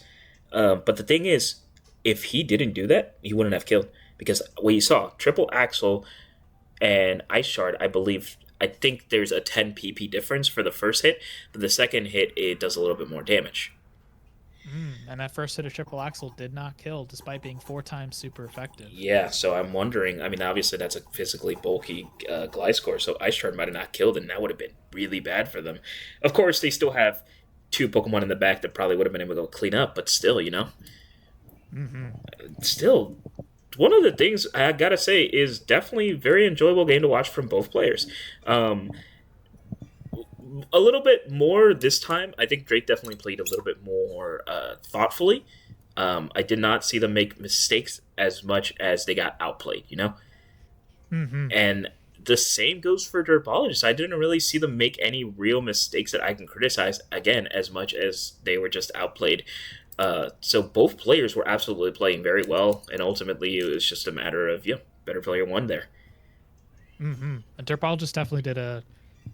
But the thing is, if he didn't do that, he wouldn't have killed. Because what you saw, triple axle and Ice Shard, I think there's a 10 PP difference for the first hit, but the second hit, it does a little bit more damage.
And that first hit of triple axle did not kill, despite being 4 times super effective.
Yeah, so I'm wondering, I mean, obviously that's a physically bulky Gliscor, so Ice Shard might have not killed, and that would have been really bad for them. Of course, they still have 2 Pokemon in the back that probably would have been able to go clean up, but still, you know? Still, one of the things I gotta say is definitely a very enjoyable game to watch from both players. A little bit more this time. I think Drake definitely played a little bit more thoughtfully. I did not see them make mistakes as much as they got outplayed, you know? And the same goes for Derpologist. I didn't really see them make any real mistakes that I can criticize, again, as much as they were just outplayed. So both players were absolutely playing very well, and ultimately it was just a matter of, better player won there.
And Derpologist definitely did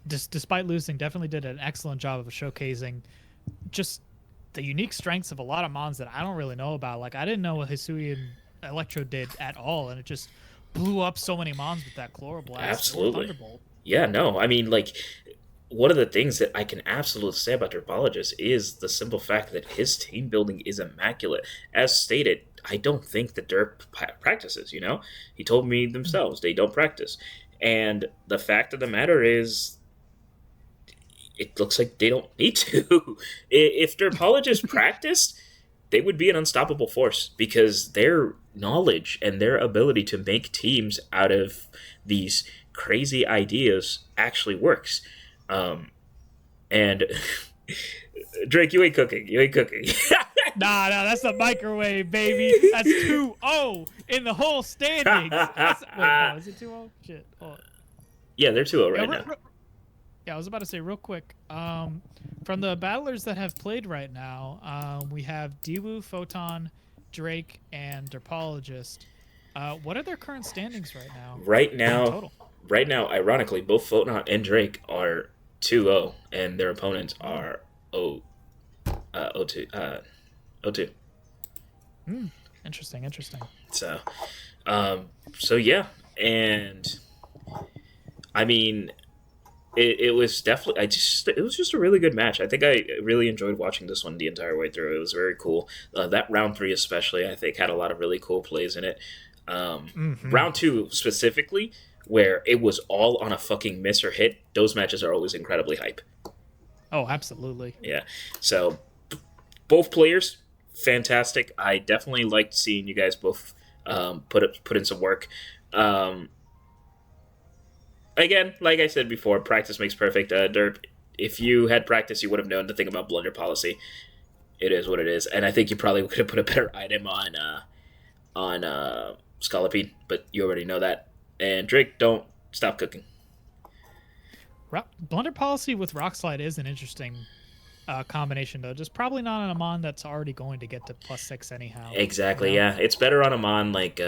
despite losing, definitely did an excellent job of showcasing just the unique strengths of a lot of Mons that I don't really know about. Like, I didn't know what Hisui and Electro did at all, and it just blew up so many Mons with that Chloroblast.
Absolutely.
Thunderbolt.
Yeah, no, I mean, like, one of the things that I can absolutely say about Derpologist is the simple fact that his team building is immaculate. As stated, I don't think that Derp practices, you know? He told me themselves they don't practice. And the fact of the matter is, it looks like they don't need to. If Derpologist practiced, they would be an unstoppable force because their knowledge and their ability to make teams out of these crazy ideas actually works. And Drake, you ain't cooking.
Nah, that's a microwave, baby. That's 2-0 in the whole standings. Wait, no, is it 2-0? Shit. Hold on.
Yeah, they're 2-0 right now.
Yeah, I was about to say real quick. From the battlers that have played right now, we have Dewu, Photon, Drake, and Derpologist. What are their current standings right now?
Right now, ironically, both Photon and Drake are 2-0, and their opponents are 0-2.
Interesting.
So yeah, and I mean, it was definitely it was just a really good match. I think I really enjoyed watching this one the entire way through. It was very cool. That round 3 especially, I think, had a lot of really cool plays in it. Round 2 specifically, where it was all on a fucking miss or hit, those matches are always incredibly hype.
Oh, absolutely.
Yeah. So both players, fantastic. I definitely liked seeing you guys both put in some work. Again, like I said before, practice makes perfect. Derp, if you had practice, you would have known the thing about blunder policy. It is what it is, and I think you probably could have put a better item on Scolipede, but you already know that. And Drake, don't stop cooking.
Blunder policy with Rock Slide is an interesting combination though. Just probably not on a mon that's already going to get to +6 anyhow.
Exactly,
you know?
yeah. It's better on a mon like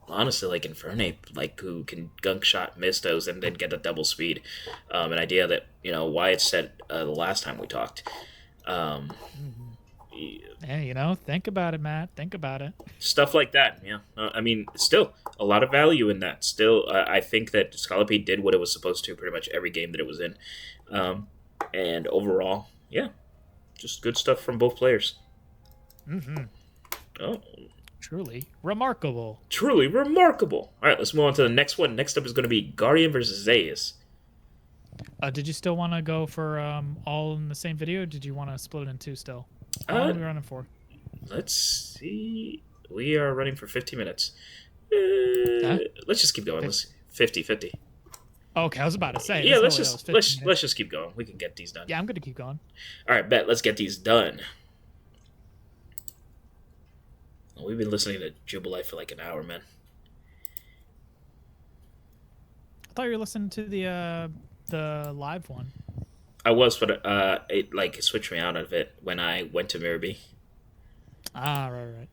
honestly like Infernape, like who can gunk shot Mistos and then get a double speed. An idea that, Wyatt said the last time we talked.
Yeah, think about it, Matt. Think about it.
Stuff like that, yeah. I mean, still a lot of value in that. Still, I think that Scolipede did what it was supposed to pretty much every game that it was in. And overall, yeah, just good stuff from both players. Oh,
truly remarkable.
Truly remarkable. All right, let's move on to the next one. Next up is going to be Guardian versus Zeus.
Did you still want to go for all in the same video? Or did you want to split it in two still? How long are we running for?
Let's see. We are running for 50 minutes. Let's just keep going. 50.
Okay, I was about to say.
Yeah, let's just keep going. We can get these done.
Yeah, I'm going to keep going.
All right, bet. Let's get these done. Well, we've been listening to Jubilite for like an hour, man.
I thought you were listening to the live one.
I was, but it switched me out of it when I went to Miror B.
Ah, right.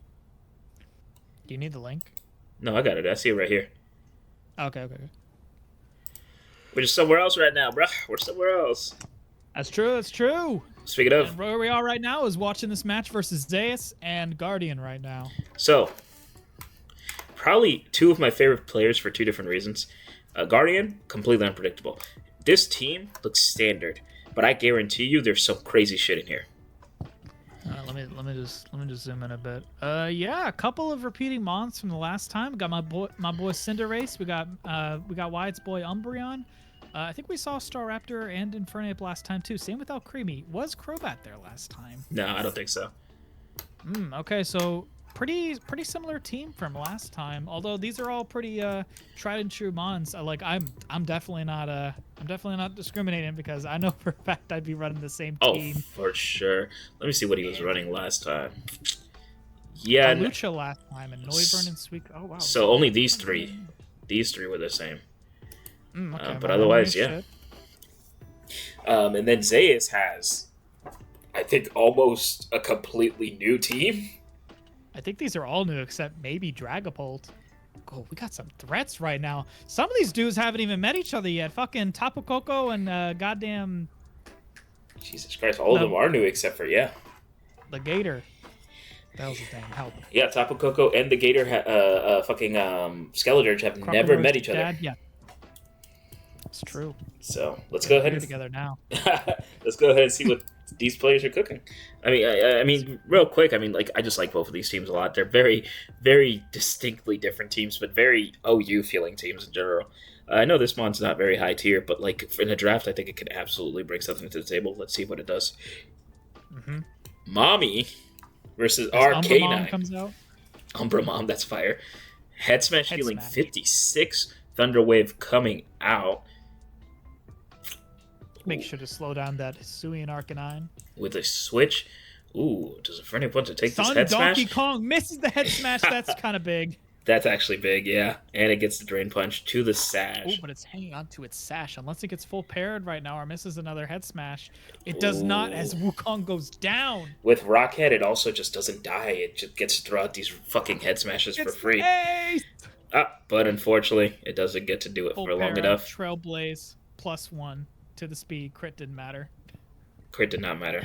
Do you need the link?
No, I got it. I see it right here.
Okay.
We're just somewhere else right now, bro. We're somewhere else.
That's true.
Speaking of...
And where we are right now is watching this match versus Zeus and Guardian right now.
So, probably two of my favorite players for two different reasons. Guardian, completely unpredictable. This team looks standard, but I guarantee you there's some crazy shit in here.
Let me just zoom in a bit. Yeah, a couple of repeating mons from the last time. We got my boy Cinderace. We got Wyatt's boy Umbreon. I think we saw Staraptor and Infernape last time too. Same with Alcremie. Was Crobat there last time?
No, I don't think so.
Okay, so pretty similar team from last time. Although these are all pretty tried and true mons. I'm definitely not discriminating because I know for a fact I'd be running the same team.
Oh, for sure. Let me see what he was running last time. Yeah,
Lucha last time and Noivern and Sweet. Oh wow.
So only these three were the same.
Okay,
but otherwise, yeah. And then Zeus has, I think, almost a completely new team.
I think these are all new except maybe Dragapult. Oh, we got some threats right now. Some of these dudes haven't even met each other yet. Fucking Tapu Koko and goddamn...
Jesus Christ, all of them are new except for,
the Gator. That was his name. Help.
Yeah, Tapu Koko and the Gator, Skeledirge have never met each other.
Yeah. It's true.
So let's go ahead and
together now.
Let's go ahead and see what these players are cooking. I mean, real quick. I mean, I just like both of these teams a lot. They're very, very distinctly different teams, but very OU feeling teams in general. I know this mon's not very high tier, but in a draft, I think it could absolutely bring something to the table. Let's see what it does. Mommy versus RK9
comes out.
Umbra Mom, that's fire. Head Smash healing 56. Thunder Wave coming out.
Make sure to slow down that Hisuian Arcanine.
With a switch. Ooh, does Infernape want to take this head
Donkey
smash?
Kong misses the head smash. That's kind of big.
That's actually big, yeah. And it gets the Drain Punch to the sash.
Oh, but it's hanging on to its sash. Unless it gets full paired right now or misses another head smash. It does not as Wukong goes down.
With Rockhead, it also just doesn't die. It just gets to throw out these fucking head smashes for free. But unfortunately, it doesn't get to do it for long enough.
Trailblaze +1 to the speed. Crit didn't matter.
Crit did not matter.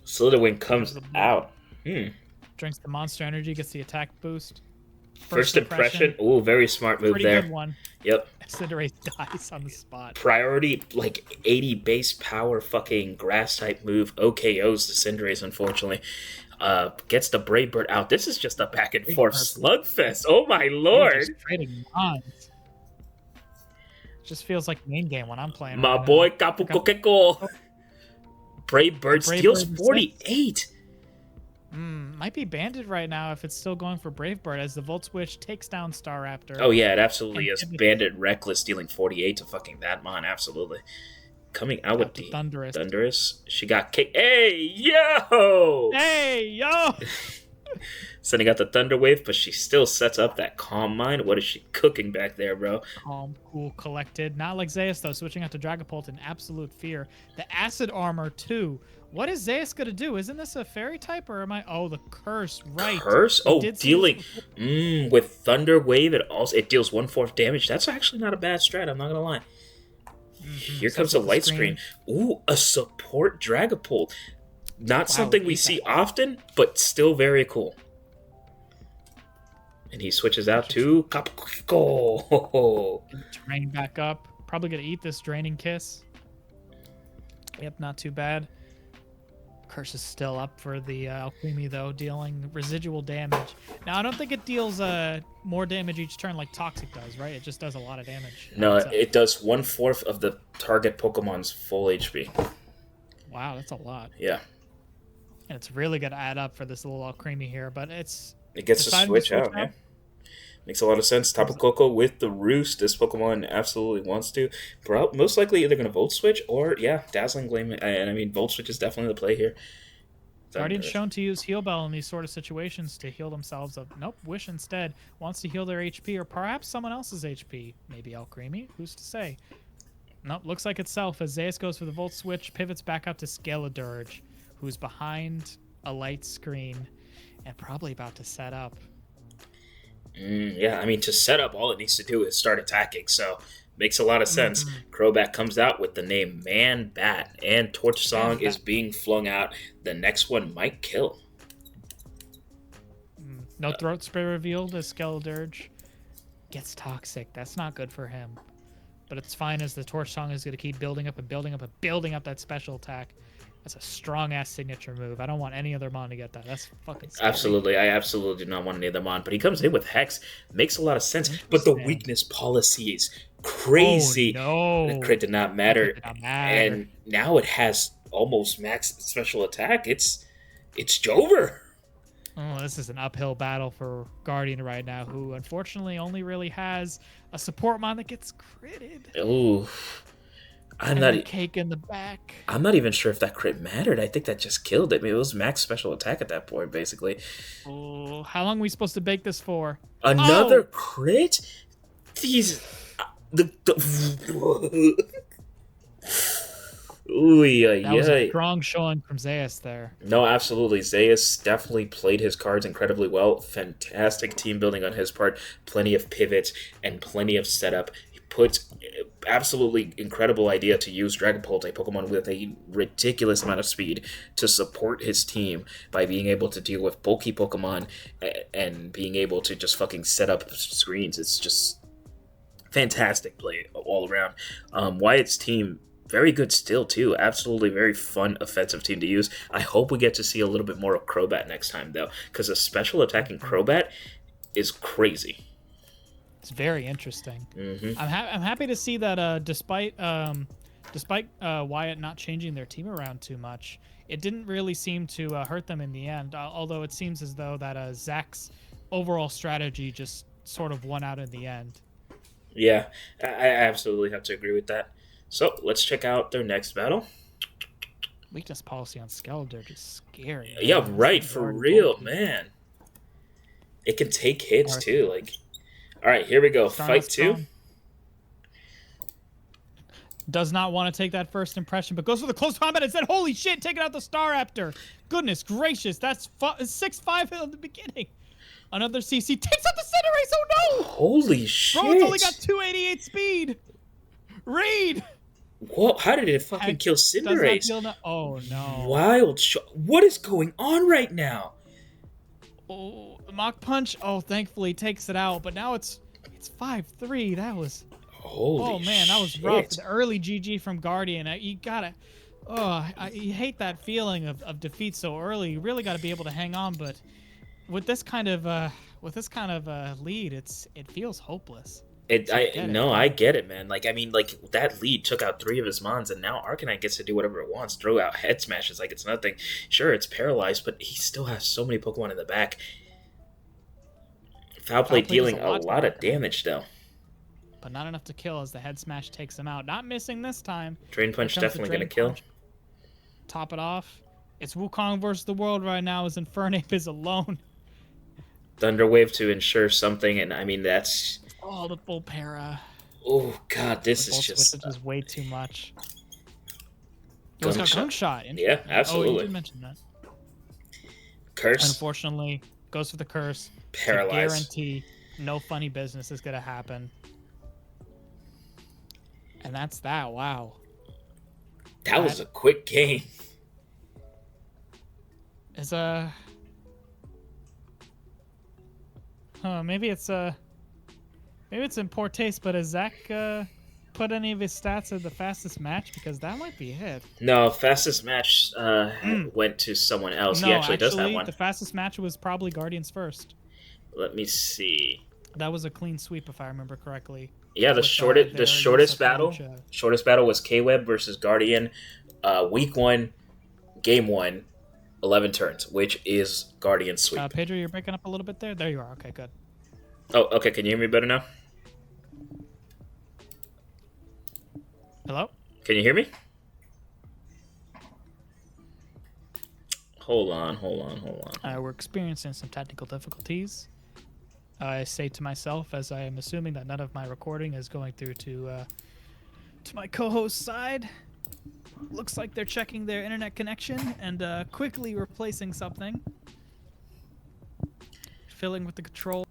Slitherwing comes out.
Drinks the monster energy, gets the attack boost.
First impression. Ooh, very smart move there.
Good one.
Yep.
Cinderace dies on the spot.
Priority, 80 base power fucking grass type move. OKOs the Cinderace, unfortunately. Gets the Brave Bird out. This is just a back and forth slugfest. Oh my lord.
Trading minds. Just feels like main game when I'm playing.
My boy Tapu Koko. Brave Bird steals 48.
Might be banded right now if it's still going for Brave Bird as the Volt Switch takes down Staraptor.
Oh yeah, it absolutely is. Banded Reckless stealing 48 to fucking that mon. Absolutely. Coming out with the Thunderous. She got kicked. Hey, yo! Sending out the Thunder Wave, but she still sets up that Calm Mind. What is she cooking back there, bro?
Calm, cool, collected. Not like Zeus, though, switching out to Dragapult in absolute fear. The Acid Armor, too. What is Zeus going to do? Isn't this a Fairy type, or am I... Oh, the Curse, right.
Curse? Oh, dealing... with Thunder Wave, it deals 1/4 damage. That's actually not a bad strat, I'm not going to lie. Here comes a Light Screen. Ooh, a support Dragapult. Not something we see often, but still very cool. And he switches out to Capco.
Drain back up. Probably going to eat this Draining Kiss. Yep, not too bad. Curse is still up for the Alcremie, though, dealing residual damage. Now, I don't think it deals more damage each turn like Toxic does, right? It just does a lot of damage.
No, it does 1/4 of the target Pokemon's full HP.
Wow, that's a lot.
Yeah.
And it's really going to add up for this little Alcremie here, but it
gets to switch out, yeah. Makes a lot of sense. Tapu Koko with the Roost. This Pokemon absolutely wants to. Most likely either going to Volt Switch or, yeah, Dazzling Gleam. And I mean, Volt Switch is definitely the play here.
Guardian's shown to use Heal Bell in these sort of situations to heal themselves up. Nope, Wish instead wants to heal their HP or perhaps someone else's HP. Maybe Alcremie? Who's to say? Nope, looks like itself as Zeus goes for the Volt Switch, pivots back up to Skeledirge, who's behind a light screen and probably about to set up.
Yeah, I mean, to set up, all it needs to do is start attacking, so makes a lot of sense. Crobat comes out with the name Man Bat, and Torch Song is being flung out. The next one might kill.
No Throat Spray revealed as Skeledirge gets Toxic. That's not good for him. But it's fine as the Torch Song is going to keep building up and building up and building up that special attack. That's a strong-ass signature move. I don't want any other Mon to get that. That's fucking scary.
Absolutely. I absolutely do not want any other Mon. But he comes in with Hex. Makes a lot of sense. But the weakness policy is crazy.
Oh, no.
The crit did not matter.
Did not matter.
And now it has almost max special attack. It's Jover.
Oh, this is an uphill battle for Guardian right now, who unfortunately only really has a support Mon that gets critted.
Ooh. I'm
and
not
a cake in the back.
I'm not even sure if that crit mattered. I think that just killed it. I mean, it was max special attack at that point, basically.
Oh, how long are we supposed to bake this for?
Another crit? These... Ooh, yeah,
that was a strong showing from Zeus there.
No, absolutely. Zeus definitely played his cards incredibly well. Fantastic team building on his part. Plenty of pivots and plenty of setup. Put absolutely incredible idea to use Dragapult, a Pokemon with a ridiculous amount of speed, to support his team by being able to deal with bulky Pokemon and being able to just fucking set up screens. It's just fantastic play all around. Wyatt's team, very good still, too. Absolutely very fun offensive team to use. I hope we get to see a little bit more of Crobat next time, though, because a special attacking Crobat is crazy.
It's very interesting. I'm happy to see that despite Wyatt not changing their team around too much, it didn't really seem to hurt them in the end, although it seems as though that Zach's overall strategy just sort of won out in the end.
Yeah, I absolutely have to agree with that. So let's check out their next battle.
Weakness policy on Skeledirge is scary.
Yeah, right, for real, man. It can take hits, too, like... All right, here we go. Fight 2.
Does not want to take that first impression, but goes for the close combat and said, holy shit, taking out the Staraptor. Goodness gracious, that's 6-5 at the beginning. Another CC takes out the Cinderace, oh no!
Holy shit.
Bro, it's only got 288 speed. Reed!
Whoa, how did it fucking kill Cinderace?
Oh no.
Wild shot. What is going on right now?
Oh, Mach Punch, thankfully takes it out, but now it's 5-3. That was...
Holy
man, that was
shit.
rough. The early GG from Guardian. You gotta... you hate that feeling of defeat so early. You really gotta be able to hang on, but with this kind of lead, it feels hopeless.
I get it, man. Like, I mean, like, that lead took out 3 of his Mons, and now Arcanine gets to do whatever it wants. Throw out head smashes like it's nothing. Sure, it's paralyzed, but he still has so many Pokemon in the back. Foul Play dealing a lot of damage, though.
But not enough to kill as the head smash takes him out. Not missing this time.
Drain Punch definitely going to kill.
Top it off. It's Wukong versus the world right now as Infernape is alone.
Thunder Wave to ensure something, and I mean that's.
Oh, the full para.
Oh God, this
The
is
full
just
switch is just way too much. It was
gunk
got
shot.
gunk shot.
Yeah,
Oh,
absolutely.
you did mention that.
Curse.
Unfortunately, goes for the curse.
Paralyze.
To guarantee no funny business is gonna happen. And that's that. Wow.
That was a quick game.
Is maybe it's in poor taste, but has Zach put any of his stats at the fastest match? Because that might be it.
No, fastest match went to someone else.
No,
He actually does have one.
The fastest match was probably Guardians first.
Let me see.
That was a clean sweep, if I remember correctly.
Yeah, the shortest battle was K-Web versus Guardian, week 1, game 1, 11 turns, which is Guardian sweep.
Pedro, you're breaking up a little bit there. There you are. Okay, good.
Oh, okay. Can you hear me better now?
Hello?
Can you hear me? Hold on.
We're experiencing some technical difficulties. I say to myself, as I am assuming that none of my recording is going through to my co-host's side. Looks like they're checking their internet connection and quickly replacing something. Filling with the control.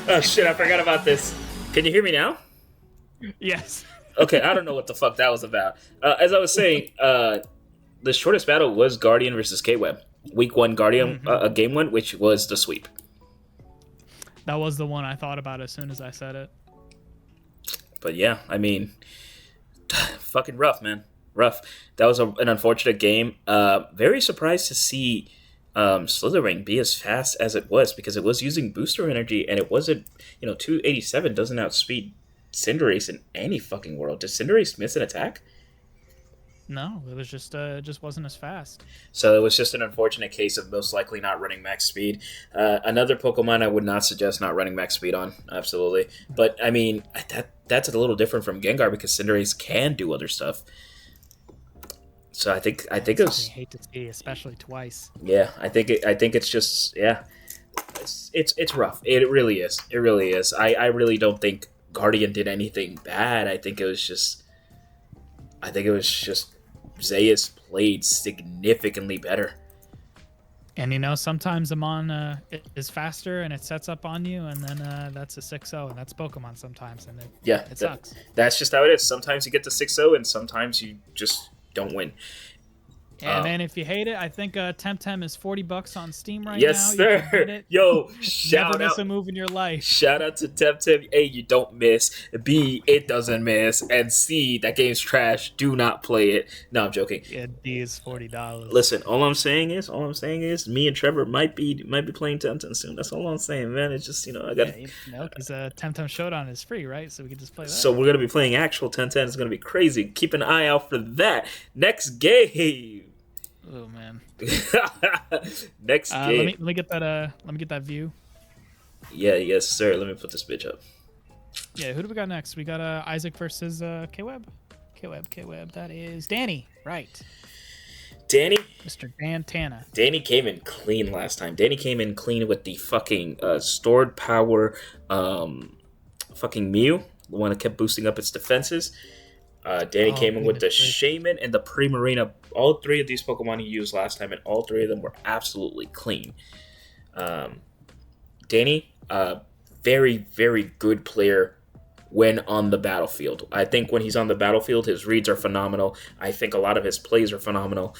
Oh shit! I forgot about this. Can you hear me now?
Yes.
Okay, I don't know what the fuck that was about. As I was saying, the shortest battle was Guardian versus K-Web. Week 1 Guardian, game 1, which was the sweep.
That was the one I thought about as soon as I said it.
But yeah, I mean, fucking rough, man. Rough. That was an unfortunate game. Very surprised to see Slithering be as fast as it was, because it was using booster energy, and it wasn't, 287 doesn't outspeed Cinderace in any fucking world. Did Cinderace miss an attack?
No, it was just wasn't as fast.
So it was just an unfortunate case of most likely not running max speed. Another Pokemon I would not suggest not running max speed on, absolutely. But I mean, that's a little different from Gengar, because Cinderace can do other stuff. So I think it was.
I hate to see, especially twice.
Yeah, I think it's just it's rough. It really is. It really is. I really don't think Guardian did anything bad. I think it was just Zayas played significantly better.
And sometimes Amon is faster and it sets up on you, and then that's a 6-0, and that's Pokemon sometimes, and it sucks.
That's just how it is. Sometimes you get to 6-0, and sometimes you just don't win.
And man, if you hate it, I think Temtem is $40 on Steam right now.
Yes, sir. Yo, shout out.
Never miss a move in your life.
Shout out to Temtem. A, you don't miss. B, it doesn't miss. And C, that game's trash. Do not play it. No, I'm joking.
Yeah, D is $40.
Listen, all I'm saying is, me and Trevor might be playing Temtem soon. That's all I'm saying, man. It's just I got.
Because Temtem Showdown is free, right? So we can just play that.
So we're gonna be playing actual Temtem. It's gonna be crazy. Keep an eye out for that. Next game.
Oh man.
Next game.
Let me get that view.
Yeah, yes, sir. Let me put this bitch up.
Yeah, who do we got next? We got Isaac versus K-Web. K-Web. That is Danny, right?
Danny?
Mr. Dan Tana.
Danny came in clean last time. Danny came in clean with the fucking stored power fucking Mew, the one that kept boosting up its defenses. Danny came in with the Shaman and the Primarina. All three of these Pokemon he used last time, and all three of them were absolutely clean. Danny, very, very good player when on the battlefield. I think when he's on the battlefield, his reads are phenomenal. I think a lot of his plays are phenomenal.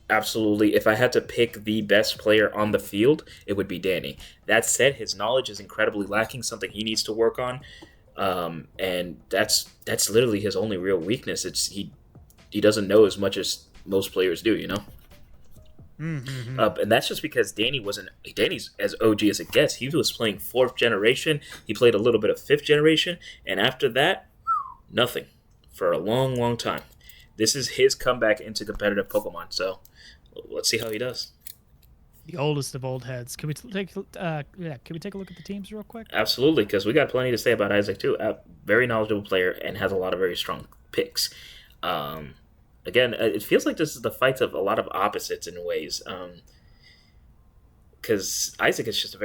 Absolutely. If I had to pick the best player on the field, it would be Danny. That said, his knowledge is incredibly lacking, something he needs to work on. And that's literally his only real weakness. He doesn't know as much as most players do,
Mm-hmm.
And that's just because Danny's as OG as it gets. He was playing 4th generation. He played a little bit of 5th generation, and after that, nothing for a long, long time. This is his comeback into competitive Pokemon. So let's see how he does.
The oldest of old heads. Can we take a look at the teams real quick?
Absolutely, because we got plenty to say about Isaac too. Very knowledgeable player and has a lot of very strong picks. again, it feels like this is the fight of a lot of opposites in ways. Because Isaac is just a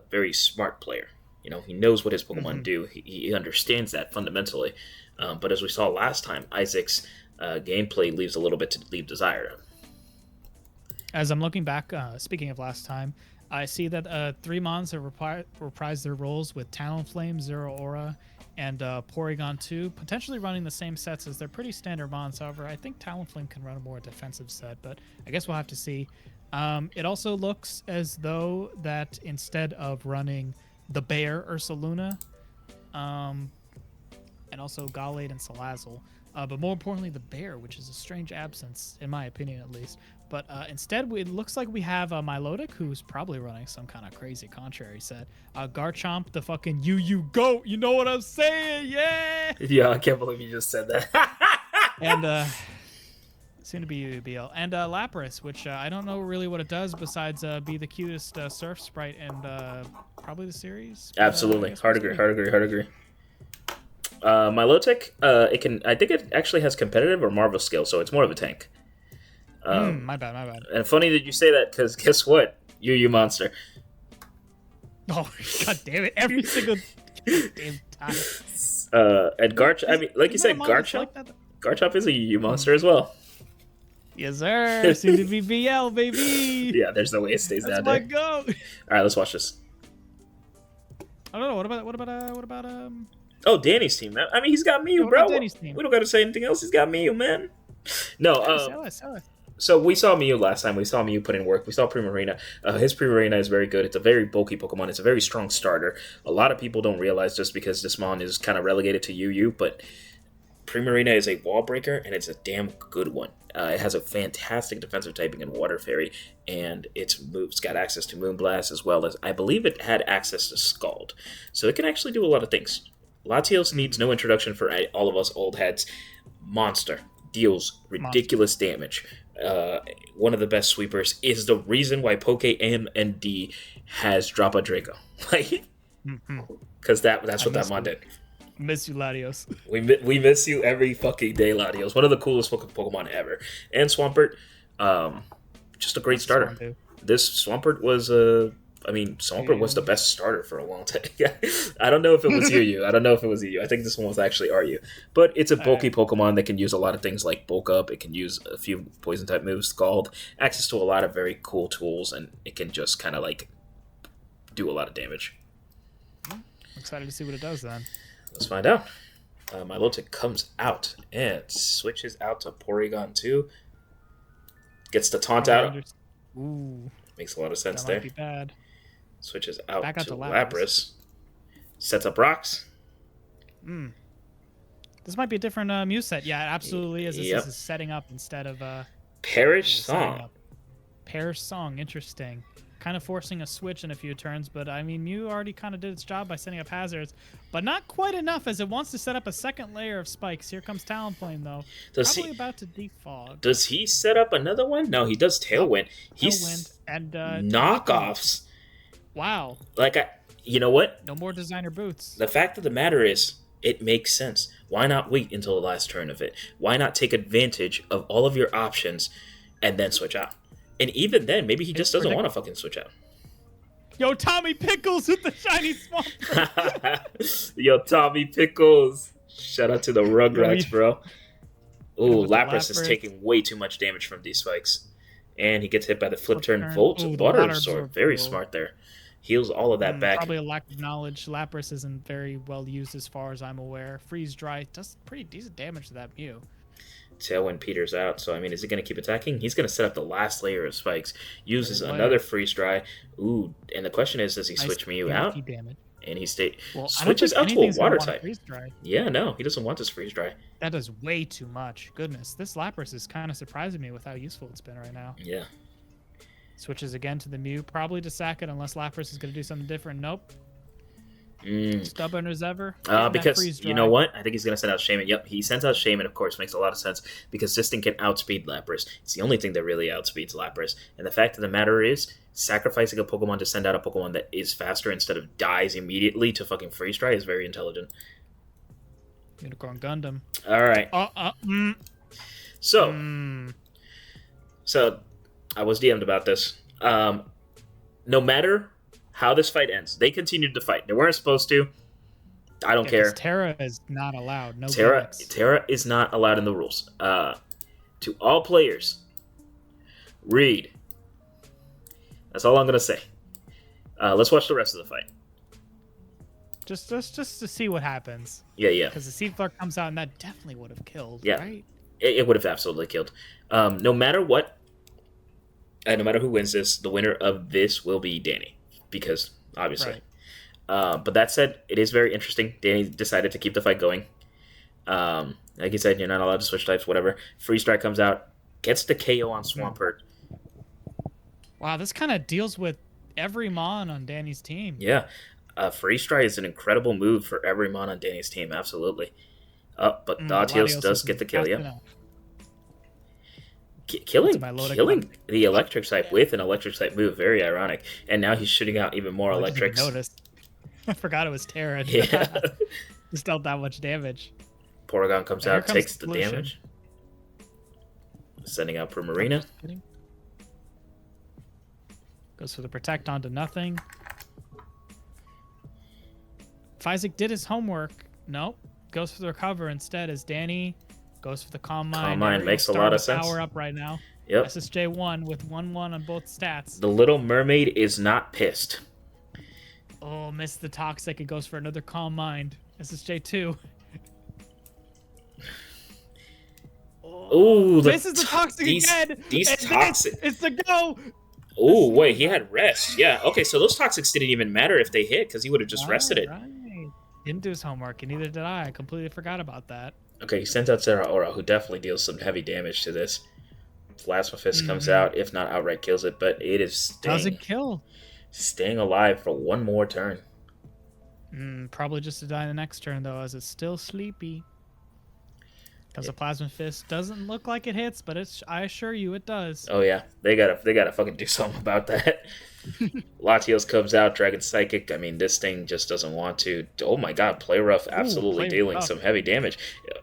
very smart player. You know, he knows what his Pokemon do. He understands that fundamentally. But as we saw last time, Isaac's gameplay leaves a little bit to leave desired.
As I'm looking back, speaking of last time, I see that 3 Mons have reprised their roles with Talonflame, Zero Aura, and Porygon 2, potentially running the same sets as they're pretty standard Mons. However, I think Talonflame can run a more defensive set, but I guess we'll have to see. It also looks as though that instead of running the Bear Ursaluna, and also Gallade and Salazzle, but more importantly the Bear, which is a strange absence, in my opinion at least. But instead, it looks like we have Milotic, who's probably running some kind of crazy contrary set. Garchomp, the fucking goat, you know what I'm saying? Yeah!
Yeah, I can't believe you just said that.
And soon to be UBL. And Lapras, which I don't know really what it does besides be the cutest surf sprite and probably the series.
Absolutely. Hard agree. Milotic, I think it actually has competitive or Marvel skill, so it's more of a tank.
My bad.
And funny that you say that, because guess what? Yu Monster.
Oh, god damn it. Every single damn time.
And Garchomp, I mean, like you said, Garchomp is a Yu Monster as well.
Yes, sir. Soon to be BL, baby.
Yeah, there's no way it stays down
there.
That's
my goat.
All right, let's watch this.
I don't know. What about
Oh, Danny's team. I mean, he's got Mew, bro.
Danny's team?
We don't got to say anything else. He's got Mew, man. No,
sell it.
So we saw Mew last time. We saw Mew put in work. We saw Primarina. His Primarina is very good. It's a very bulky Pokemon. It's a very strong starter. A lot of people don't realize just because this mon is kind of relegated to UU, but Primarina is a wall breaker, and it's a damn good one. It has a fantastic defensive typing in Water Fairy, and its moves got access to Moonblast, as well as, I believe it had access to Scald. So it can actually do a lot of things. Latios needs no introduction for all of us old heads. Monster. Deals ridiculous damage. One of the best sweepers, is the reason why PokeMND has Drop a Draco. Like, because that's what that mon did.
Miss you, Latios.
We miss you every fucking day, Latios. One of the coolest fucking Pokemon ever. And Swampert, just a great starter. This Swampert was Swampert was the best starter for a long time. I don't know if it was Yu. I think this one was actually RU. But it's a bulky Pokemon that can use a lot of things like Bulk Up. It can use a few Poison-type moves, Scald, access to a lot of very cool tools, and it can just kind of, like, do a lot of damage.
I'm excited to see what it does, then.
Let's find out. Milotic comes out and switches out to Porygon 2. Gets the taunt out.
Ooh.
Makes a lot of sense
that
there.
Might be bad.
Switches out to Lapras. Sets up rocks.
This might be a different Mew set. Yeah, it absolutely is. This is setting up instead of
Perish Song.
Perish Song, interesting. Kind of forcing a switch in a few turns, but I mean, Mew already kind of did its job by setting up hazards, but not quite enough as it wants to set up a second layer of spikes. Here comes Talonflame, though. Probably about to defog.
Does he set up another one? No, he does Tailwind. He's
and
knockoffs.
Wow.
Like, you know what?
No more designer boots.
The fact of the matter is, it makes sense. Why not wait until the last turn of it? Why not take advantage of all of your options and then switch out? And even then, maybe he just doesn't want to fucking switch out.
Yo, Tommy Pickles with the shiny Swampert.
Yo, Tommy Pickles. Shout out to the Rugrats, bro. Ooh, Lapras is taking way too much damage from these spikes. And he gets hit by the flip turn Volt. Water Absorb. Very smart there. Heals all of that back.
Probably a lack of knowledge. Lapras isn't very well used as far as I'm aware. Freeze Dry does pretty decent damage to that Mew.
Tailwind peters out, so I mean, is he going to keep attacking? He's going to set up the last layer of spikes. Uses another Freeze Dry. Ooh, and the question is, does he switch Mew out?
Damage.
And he switches out to a Water type.
Freeze-Dry.
Yeah, no, he doesn't want this Freeze Dry.
That does way too much. Goodness, this Lapras is kind of surprising me with how useful it's been right now.
Yeah.
Switches again to the Mew, probably to sack it unless Lapras is going to do something different. Nope. Stubborn as ever.
Because, you know what? I think he's going to send out Shaman. Yep, he sends out Shaman, of course. Makes a lot of sense. Because this thing can outspeed Lapras. It's the only thing that really outspeeds Lapras. And the fact of the matter is, sacrificing a Pokemon to send out a Pokemon that is faster instead of dies immediately to fucking Freeze Dry is very intelligent.
Unicorn Gundam.
All right. So, so I was DM'd about this. No matter how this fight ends, they continued to fight. They weren't supposed to. I don't care.
Terra is not allowed. No
Terra is not allowed in the rules. To all players, read. That's all I'm gonna say. Let's watch the rest of the fight.
Just to see what happens.
Yeah.
Because the Seed Flare comes out, and that definitely would have killed.
Yeah,
right?
It would have absolutely killed. No matter what, and no matter who wins this, the winner of this will be Danny, because obviously. Right. But that said, it is very interesting. Danny decided to keep the fight going. Like you said, you're not allowed to switch types, whatever. Freeze Strike comes out, gets the KO on Swampert.
Wow, this kind of deals with every Mon on Danny's team.
Yeah. Freeze Strike is an incredible move for every Mon on Danny's team, absolutely. But Latios does get the kill, yeah. Killing the electric type with an electric type move, very ironic. And now he's shooting out even more electrics.
I noticed. I forgot it was Terra.
Yeah.
Just dealt that much damage.
Porygon comes out, takes the damage. Sending out Primarina.
Goes for the Protect onto nothing. Isaac did his homework. Nope. Goes for the Recover instead as Danny goes for the Calm Mind.
Calm Mind makes a lot of sense.
Power up right now.
Yep.
SSJ1 with 1-1 on both stats.
The Little Mermaid is not pissed.
Oh, missed the Toxic. It goes for another Calm Mind. SSJ2.
Oh,
this is the Toxic again.
These Toxic.
It's the go.
Oh, wait, he had rest. Yeah, okay, so those Toxics didn't even matter if they hit because he would have just rested it.
Right. Didn't do his homework, and neither did I. I completely forgot about that.
Okay, he sends out Zeraora, who definitely deals some heavy damage to this. Plasma Fist comes out, if not outright kills it, but it is
doesn't kill.
Staying alive for one more turn.
Probably just to die the next turn, though, as it's still sleepy. Because the Plasma Fist doesn't look like it hits, but I assure you it does.
Oh yeah, they gotta fucking do something about that. Latios comes out, Dragon Psychic. I mean, this thing just doesn't want to. Oh my god, Play Rough absolutely dealing some heavy damage. Yeah.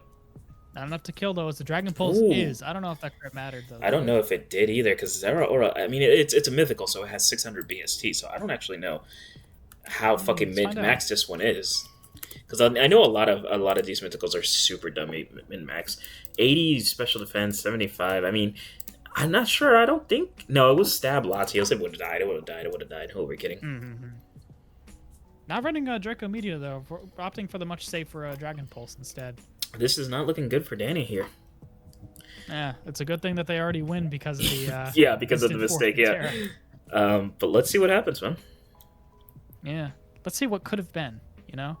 Not enough to kill though, as the Dragon Pulse is. I don't know if that crit mattered though.
I don't know if it did either, because Zeraora. I mean, it's a mythical, so it has 600 BST. So I don't actually know how fucking min-max this one is. Because I know a lot of these mythicals are super dumb min-max. 80 special defense, 75. I mean, I'm not sure. I don't think. No, it was Stab Latios. It would have died. It would have died. Who are we kidding?
Not running Draco Meteor though. Opting for the much safer Dragon Pulse instead.
This is not looking good for Danny here.
Yeah, it's a good thing that they already win because of the
yeah, because of the mistake. Yeah. But let's see what happens, man.
Yeah, let's see what could have been. You know.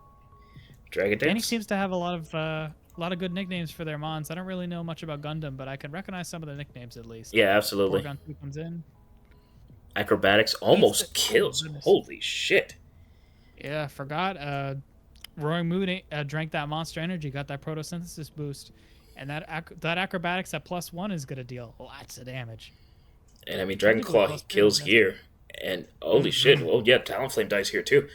Dragon Dance.
Danny seems to have a lot of good nicknames for their Mons. I don't really know much about Gundam, but I can recognize some of the nicknames at least.
Yeah, absolutely.
Porygon 2 comes in.
Acrobatics almost kills. Holy shit.
Yeah, forgot. Roaring Moon drank that Monster Energy, got that Photosynthesis boost, and that Acrobatics at +1 is gonna deal lots of damage.
And I mean, Dragon Claw kills here, and holy shit! Well, yeah, Talonflame dies here too.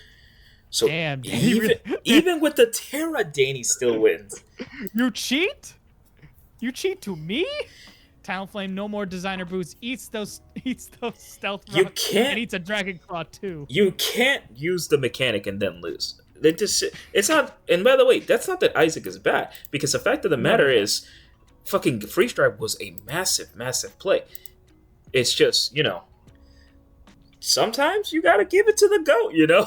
So
damn,
even with the Terra, Danny still wins.
You cheat? You cheat to me? Talonflame, no more designer boots. Eats those stealth rocks.
You can't.
And eats a Dragon Claw too.
You can't use the mechanic and then lose. It's not. And by the way, that's not that Isaac is bad, because the fact of the matter is, fucking Freeze Drive was a massive, massive play. It's just, you know, sometimes you gotta give it to the GOAT, you know?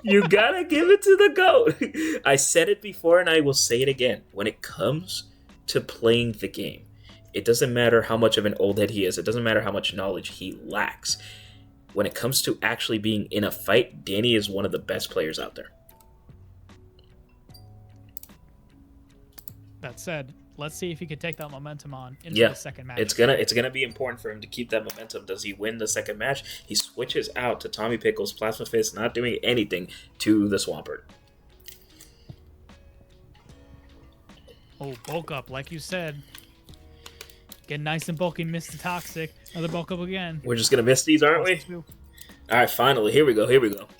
You gotta give it to the GOAT. I said it before and I will say it again. When it comes to playing the game, it doesn't matter how much of an old head he is. It doesn't matter how much knowledge he lacks. When it comes to actually being in a fight, Danny is one of the best players out there.
That said, let's see if he can take that momentum on into the second match.
It's gonna be important for him to keep that momentum. Does he win the second match? He switches out to Tommy Pickles, Plasma Fist, not doing anything to the Swampert.
Oh, bulk up, like you said. Get nice and bulky, miss the Toxic. Another bulk up again.
We're just gonna miss these, aren't we? All right, finally, here we go.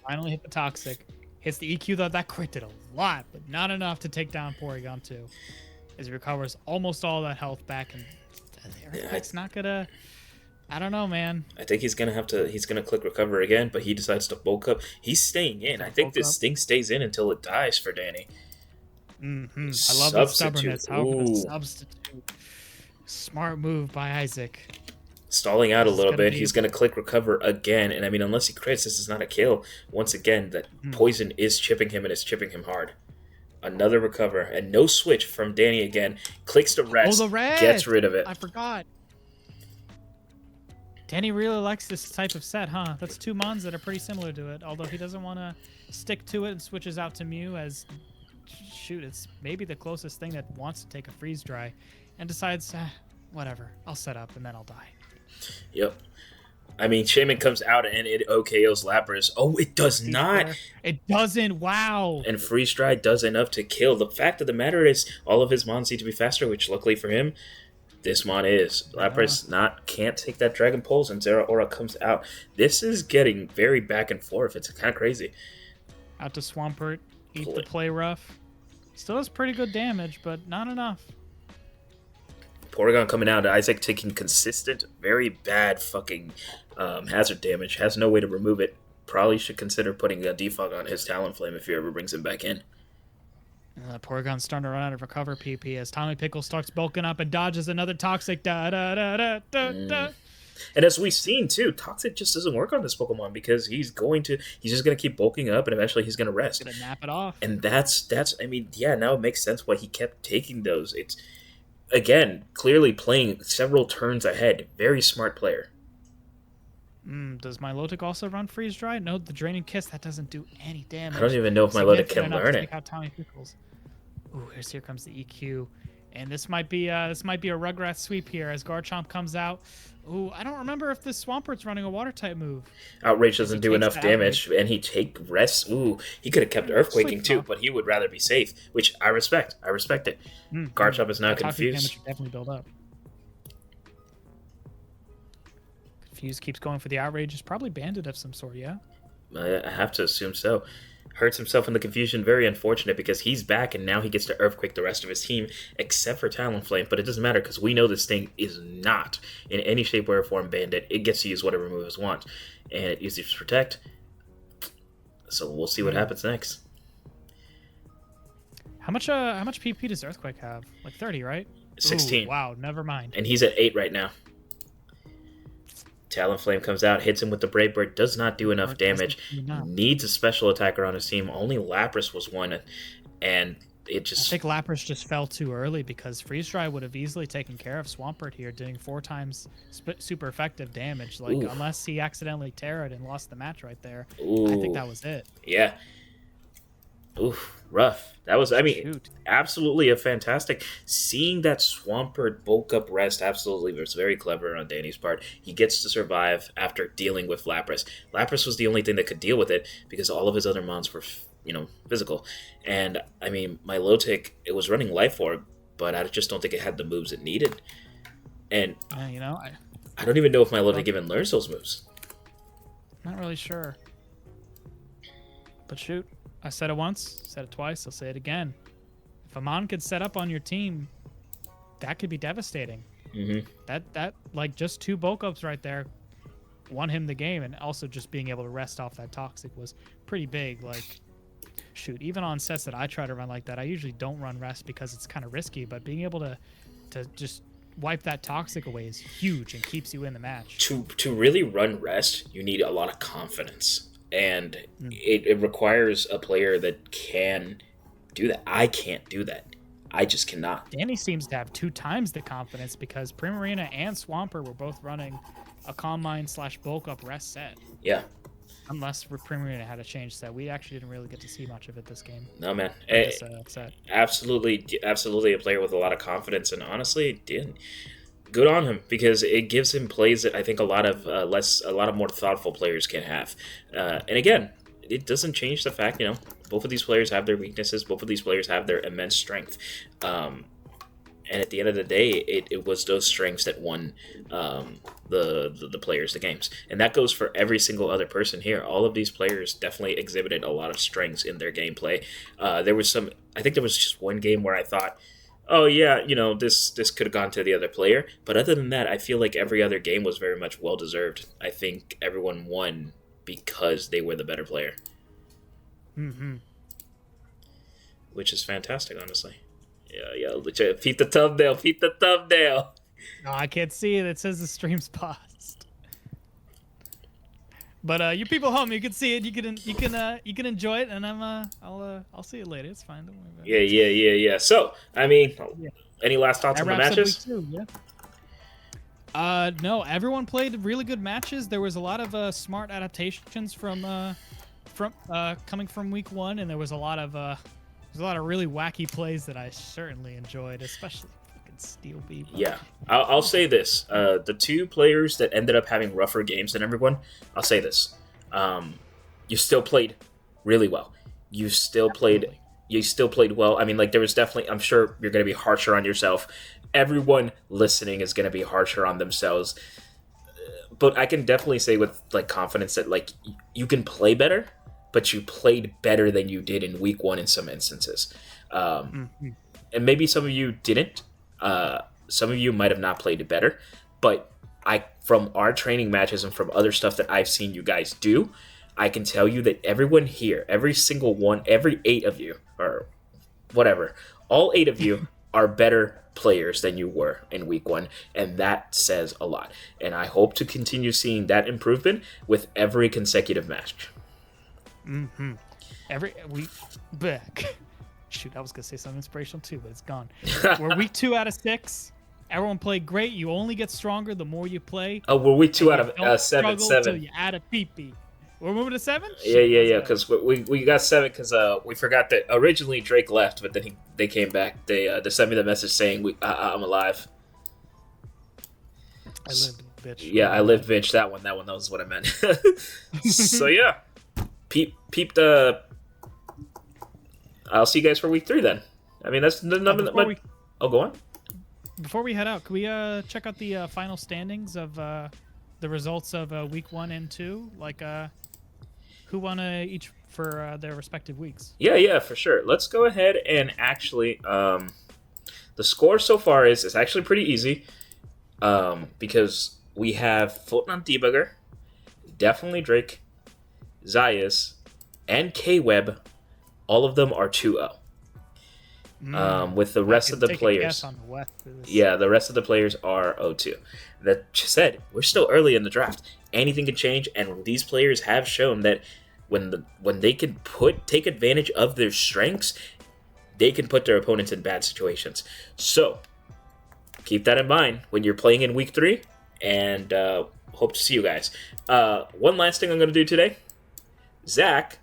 Finally hit the Toxic. Hits the EQ though. That crit did a lot, but not enough to take down Porygon 2. as he recovers almost all that health back, and Earthquake's not gonna. I don't know, man.
I think he's gonna click recover again, but he decides to bulk up. He's staying in. I think this thing stays in until it dies for Danny.
Mm-hmm. I love the stubbornness. How can a substitute? Smart move by Isaac.
Stalling out a little bit. He's going to click recover again. And I mean, unless he crits, this is not a kill. Once again, that poison is chipping him, and it's chipping him hard. Another recover. And no switch from Danny again. Clicks to rest.
Oh, the red!
Gets rid of it.
I forgot. Danny really likes this type of set, huh? That's two mons that are pretty similar to it. Although he doesn't want to stick to it and switches out to Mew as... Shoot, it's maybe the closest thing that wants to take a freeze dry. And decides, whatever, I'll set up and then I'll die.
Yep. I mean, Shaman comes out and it OKOs Lapras. Oh, it does not.
It doesn't. Wow.
And Freeze Dry does enough to kill. The fact of the matter is, all of his mons need to be faster, which luckily for him, this mon is. Lapras can't take that Dragon Pulse, and Zeraora comes out. This is getting very back and forth. It's kind of crazy.
Out to Swampert. Eat the play rough. Still has pretty good damage, but not enough.
Porygon coming out, Isaac taking consistent, very bad fucking hazard damage. Has no way to remove it. Probably should consider putting a defog on his Talonflame if he ever brings him back in.
Porygon's starting to run out of recover PP as Tommy Pickle starts bulking up and dodges another Toxic.
And as we've seen too, Toxic just doesn't work on this Pokemon because he's just gonna keep bulking up and eventually he's gonna rest.
He's gonna nap it off.
And that's I mean, yeah, now it makes sense why he kept taking those. It's again, clearly playing several turns ahead. Very smart player.
Does Milotic also run Freeze Dry? No, the Draining Kiss, that doesn't do any damage.
I don't even know if Milotic can learn it.
Out Tommy Pickles. Ooh, here comes the EQ. And this might be a Rugrat sweep here as Garchomp comes out. Ooh, I don't remember if this Swampert's running a Water-type move.
Outrage doesn't do enough damage, and he take rests. Ooh, he could have kept Earthquaking too, but he would rather be safe, which I respect. I respect it. Garchomp is now confused.
Damage definitely build up. Confused keeps going for the Outrage. It's probably Bandit of some sort, yeah?
I have to assume so. Hurts himself in the confusion. Very unfortunate because he's back and now he gets to Earthquake the rest of his team except for Talonflame. But it doesn't matter because we know this thing is not in any shape, way, or form Bandit. It gets to use whatever moves it wants. And it uses Protect. So we'll see what happens next.
How much PP does Earthquake have? Like 30, right?
16.
Ooh, wow, never mind.
And he's at 8 right now. Talonflame comes out, hits him with the Brave Bird, does not do enough damage. Needs a special attacker on his team. Only Lapras was one, and it just...
I think Lapras just fell too early because Freeze Dry would have easily taken care of Swampert here, doing 4 times super effective damage. Like, unless he accidentally Terra'd and lost the match right there, I think that was it.
Yeah. Oof, rough. That was, I mean, absolutely a fantastic... Seeing that Swampert bulk up rest absolutely was very clever on Danny's part. He gets to survive after dealing with Lapras. Lapras was the only thing that could deal with it because all of his other mons were, physical. And, I mean, Milotic, it was running Life Orb, but I just don't think it had the moves it needed. And,
I
don't even know if Milotic even learns those moves.
Not really sure. But shoot. I said it once, said it twice, I'll say it again. If a mon could set up on your team, that could be devastating. That like just 2 bulk ups right there won him the game, and also just being able to rest off that Toxic was pretty big. Like, shoot, even on sets that I try to run like that, I usually don't run rest because it's kind of risky, but being able to just wipe that Toxic away is huge and keeps you in the match.
To really run rest, you need a lot of confidence. And it requires a player that can do that. I can't do that. I just cannot.
Danny seems to have 2 times the confidence because Primarina and Swampert were both running a Calm Mind / bulk up rest set.
Yeah.
Unless Primarina had a change set. We actually didn't really get to see much of it this game.
No, man.
Set.
Absolutely a player with a lot of confidence. And honestly, good on him because it gives him plays that I think a lot of more thoughtful players can have. And again, it doesn't change the fact, both of these players have their weaknesses. Both of these players have their immense strength. And at the end of the day, it was those strengths that won the players the games. And that goes for every single other person here. All of these players definitely exhibited a lot of strengths in their gameplay. I think there was just one game where I thought oh yeah, this could have gone to the other player. But other than that, I feel like every other game was very much well deserved. I think everyone won because they were the better player.
Mm-hmm.
Which is fantastic, honestly. Yeah. Peep the thumbnail. Peep the thumbnail.
No, I can't see it. It says the stream's paused. But you people home, you can see it. You can enjoy it, and I'll see it later. It's fine. Don't worry about it.
Yeah. So, I mean, any last thoughts on the matches?
Week 2, yeah. No, everyone played really good matches. There was a lot of smart adaptations from coming from week 1, and there was a lot of really wacky plays that I certainly enjoyed, especially fucking Steel Bee.
Yeah, I'll say this: the 2 players that ended up having rougher games than everyone, I'll say this: you still played really well. You still played well. I mean, like, there was definitely. I'm sure you're going to be harsher on yourself. Everyone listening is going to be harsher on themselves. But I can definitely say with like confidence that like you can play better, but you played better than you did in week 1 in some instances. And maybe some of you didn't. Some of you might have not played it better. But from our training matches and from other stuff that I've seen you guys do, I can tell you that everyone here, every single one, every 8 of you, or whatever, all 8 of you are better players than you were in week 1, and that says a lot. And I hope to continue seeing that improvement with every consecutive match.
Mm-hmm. Every week back. Shoot, I was gonna say something inspirational too, but it's gone. We're week 2 out of 6. Everyone played great. You only get stronger the more you play.
Oh, we're week 2 out of 7.
Until you add a pee-pee. We're moving to 7?
Yeah. Because we got 7 because we forgot that originally Drake left, but then they came back. They sent me the message saying I'm alive.
I lived, bitch.
Yeah, I lived, bitch. That one. That was what I meant. So yeah, peep the. I'll see you guys for week 3 then. I mean, that's the number. Oh, go on.
Before we head out, can we check out the final standings of the results of week 1 and 2? Like, who won each for their respective weeks?
Yeah, for sure. Let's go ahead and actually, the score so far is actually pretty easy, because we have Floating on Debugger, Definitely Drake, Zayas, and K-Web. All of them are 2-0. With the rest of the players, the rest of the players are 0-2. That said, we're still early in the draft. Anything can change, and these players have shown that when they can take advantage of their strengths, they can put their opponents in bad situations. So keep that in mind when you're playing in week 3, and hope to see you guys. One last thing I'm going to do today: Zayas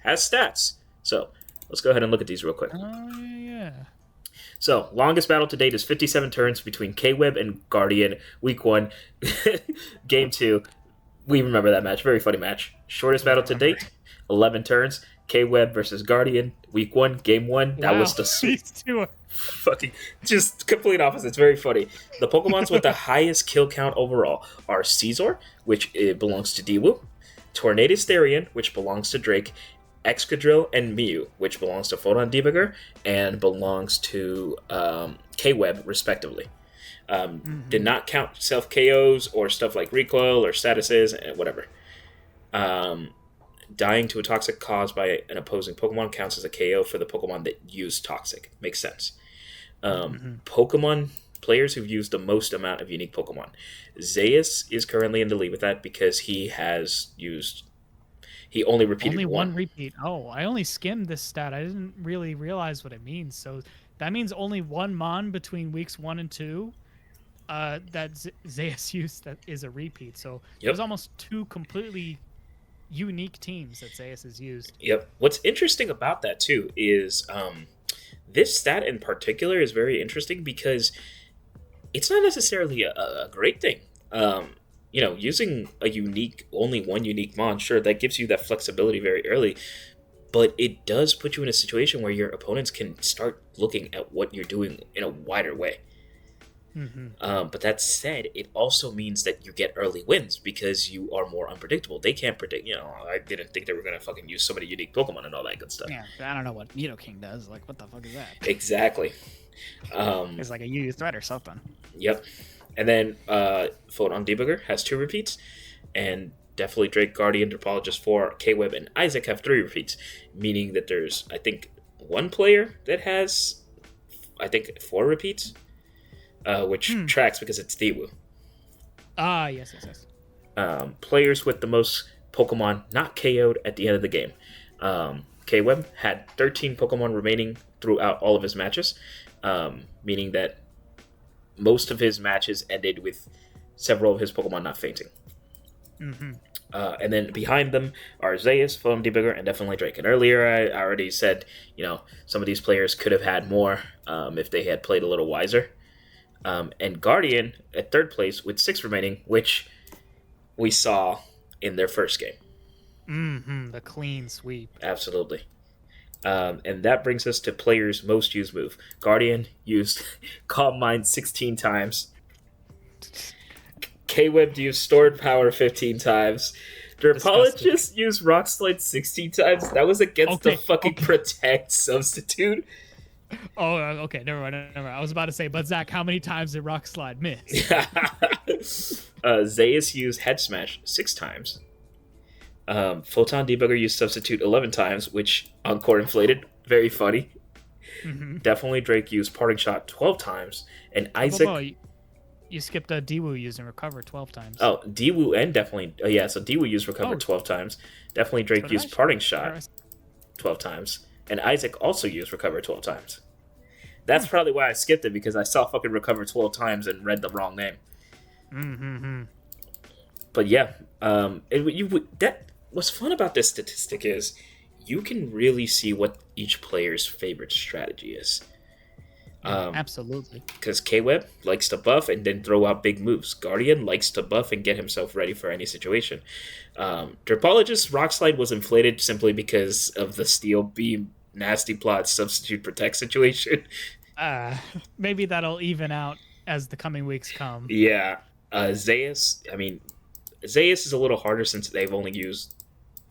has stats. So let's go ahead and look at these real quick.
Oh, yeah.
So, longest battle to date is 57 turns between K-Web and Guardian, week 1. Game 2, we remember that match. Very funny match. Shortest battle to date, 11 turns. K-Web versus Guardian, week 1, game 1. That was the
These 2 are
fucking just complete opposites. Very funny. The Pokemons with the highest kill count overall are Scizor, which belongs to Dewu, Tornadus Therian, which belongs to Drake, Excadrill and Mew, which belongs to Photon Debugger and belongs to K-Web, respectively. Did not count self-KOs or stuff like recoil or statuses, and whatever. Dying to a toxic caused by an opposing Pokemon counts as a KO for the Pokemon that used toxic. Makes sense. Pokemon players who've used the most amount of unique Pokemon. Zayas is currently in the lead with that because he only repeated
one repeat. Oh, I only skimmed this stat. I didn't really realize what it means. So that means only one Mon between weeks 1 and 2 that Zayas used that is a repeat. So there's almost 2 completely unique teams that Zayas has used.
Yep. What's interesting about that too is this stat in particular is very interesting because it's not necessarily a great thing. Using only one unique mon, sure, that gives you that flexibility very early, but it does put you in a situation where your opponents can start looking at what you're doing in a wider way. But that said, it also means that you get early wins because you are more unpredictable. They can't predict. I didn't think they were gonna fucking use so many unique Pokemon and all that good stuff.
Yeah, I don't know what Nidoking does. Like, what the fuck is that?
Exactly.
It's like a UU threat or something.
Yep. And then Photon Debugger has 2 repeats, and definitely Drake, Guardian, Derpologist 4, K-Web, and Isaac have 3 repeats, meaning that there's, I think, one player that has, 4 repeats, which tracks because it's Dewu.
Ah, yes.
Players with the most Pokemon not KO'd at the end of the game. K-Web had 13 Pokemon remaining throughout all of his matches, meaning that most of his matches ended with several of his Pokemon not fainting. And then behind them are Zayas, Photon Debugger, and definitely Drake. And earlier I already said, some of these players could have had more if they had played a little wiser. And Guardian at 3rd place with 6 remaining, which we saw in their first game.
The clean sweep.
Absolutely. And that brings us to players' most used move. Guardian used Calm Mind 16 times. K-Web used Stored Power 15 times. Derpologist used Rock Slide 16 times. That was against the fucking Protect substitute.
Oh, okay. Never mind. I was about to say, but Zach, how many times did Rock Slide miss?
Zayas used Head Smash 6 times. Photon Debugger used Substitute 11 times, which Encore inflated. Very funny. Definitely Drake used Parting Shot 12 times. And Isaac...
You skipped a Dewu using Recover 12 times.
Oh, Dewu and definitely... so Dewu used Recover 12 times. Definitely Drake used Parting Shot 12 times. And Isaac also used Recover 12 times. That's probably why I skipped it, because I saw fucking Recover 12 times and read the wrong name. But yeah, what's fun about this statistic is you can really see what each player's favorite strategy is.
Absolutely.
Because K-Web likes to buff and then throw out big moves. Guardian likes to buff and get himself ready for any situation. Derpologist Rock Slide was inflated simply because of the Steel Beam Nasty Plot Substitute Protect situation.
Maybe that'll even out as the coming weeks come.
Yeah. Zayas is a little harder since they've only used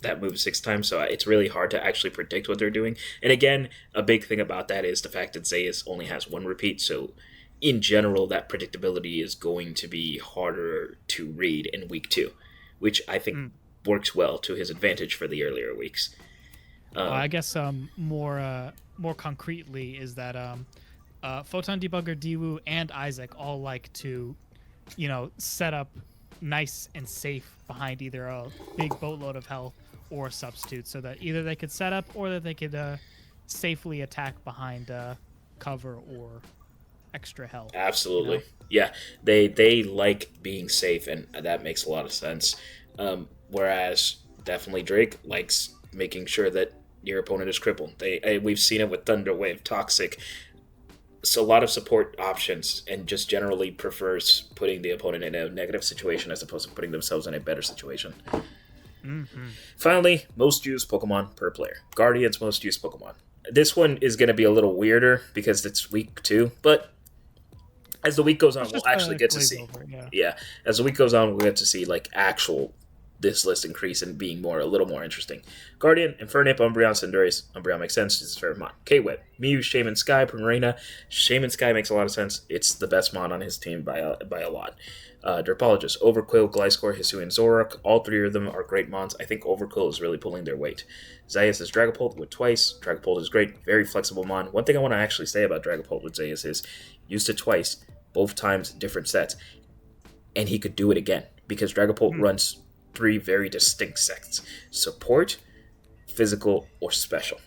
that move 6 times, so it's really hard to actually predict what they're doing. And again, a big thing about that is the fact that Zayas only has 1 repeat, so in general, that predictability is going to be harder to read in week 2, which I think works well to his advantage for the earlier weeks.
I guess more concretely is that Photon Debugger, Dewu, and Isaac all like to, set up nice and safe behind either a big boatload of health or a substitute, so that either they could set up or that they could safely attack behind cover or extra health.
Absolutely. Yeah, they like being safe, and that makes a lot of sense. Whereas definitely Drake likes making sure that your opponent is crippled. We've seen it with Thunder Wave, Toxic. So a lot of support options, and just generally prefers putting the opponent in a negative situation as opposed to putting themselves in a better situation. Finally, most used Pokemon per player. Guardian's most used Pokemon. This one is going to be a little weirder because it's week 2, but as the week goes on, we'll actually get to see. Yeah, as the week goes on, we'll get to see actual this list increase and being a little more interesting. Guardian, Infernape, Umbreon, Cinderace. Umbreon makes sense. It's his favorite mon. K-Web, Mew, Shaman Sky, Primarina. Shaman Sky makes a lot of sense. It's the best mon on his team by a lot. Derpologist, Overquill, Gliscor, Hisuian, Zoroark. All 3 of them are great mons. I think Overquill is really pulling their weight. Zayas is Dragapult with twice. Dragapult is great. Very flexible mon. One thing I want to actually say about Dragapult with Zayas is used it twice, both times different sets, and he could do it again because Dragapult runs 3 very distinct sets: support, physical, or special.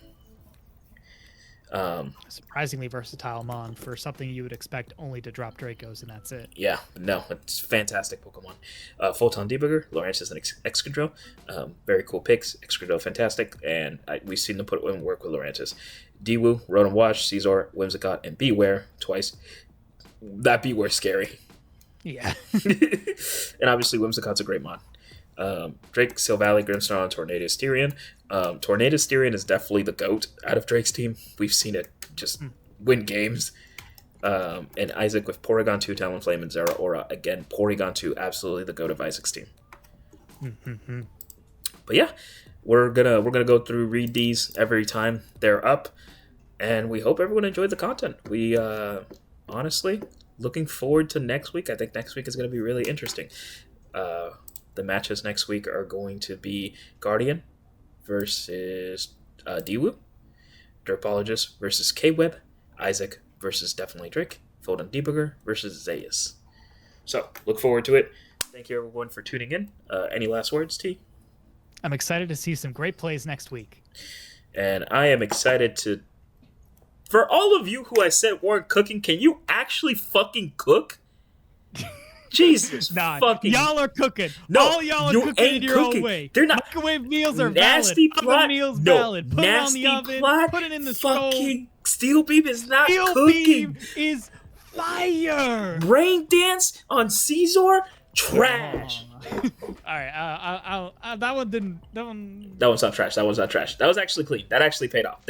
Surprisingly versatile mon for something you would expect only to drop Dracos, and that's it.
Yeah, no, it's fantastic Pokemon. Photon Debugger, Lurantis, and Excadrill. Very cool picks. Excadrill, fantastic, and we've seen them put in work with Lurantis. Dewu, Rotom Wash, Caesar, Whimsicott, and Beware twice. That Beware's scary.
Yeah.
And obviously Whimsicott's a great mon. Drake, Silvally, Grimmsnarl, and Tornadus Tyrion. Tornadus Tyrion is definitely the GOAT out of Drake's team. We've seen it just win games. And Isaac with Porygon 2, Talonflame, and Zeraora. Again, Porygon 2, absolutely the goat of Isaac's team. But yeah, we're gonna go through, read these every time they're up, and we hope everyone enjoyed the content. We honestly looking forward to next week. I think next week is gonna be really interesting. The matches next week are going to be Guardian versus Dewoo, Derpologist versus K-Web, Isaac versus DEFINITELYDRAKE, Foldon Debugger versus Zayas. So look forward to it. Thank you everyone for tuning in. Any last words, T?
I'm excited to see some great plays next week.
And I am excited to... For all of you who I said weren't cooking, can you actually fucking cook? Jesus fucking...
Y'all are cooking.
No,
all y'all are cooking in your own way.
They're not...
Microwave meals are
nasty
valid.
plot.
Oven meals
No,
valid. Put it on the oven.
Plot.
Put it in the
fucking
stove.
Steel Beam is not
Steel
cooking.
Beam is fire.
Rain Dance on Caesar? Trash.
All right, that one didn't. That
one's not trash. That one's not trash. That was actually clean. That actually paid off.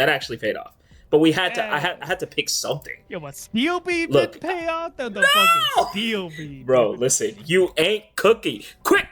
But we had to. I had to pick something.
Yo, what Steel Beam didn't pay off? The fucking Steel Beam,
bro. Listen, you ain't cooking. Quick,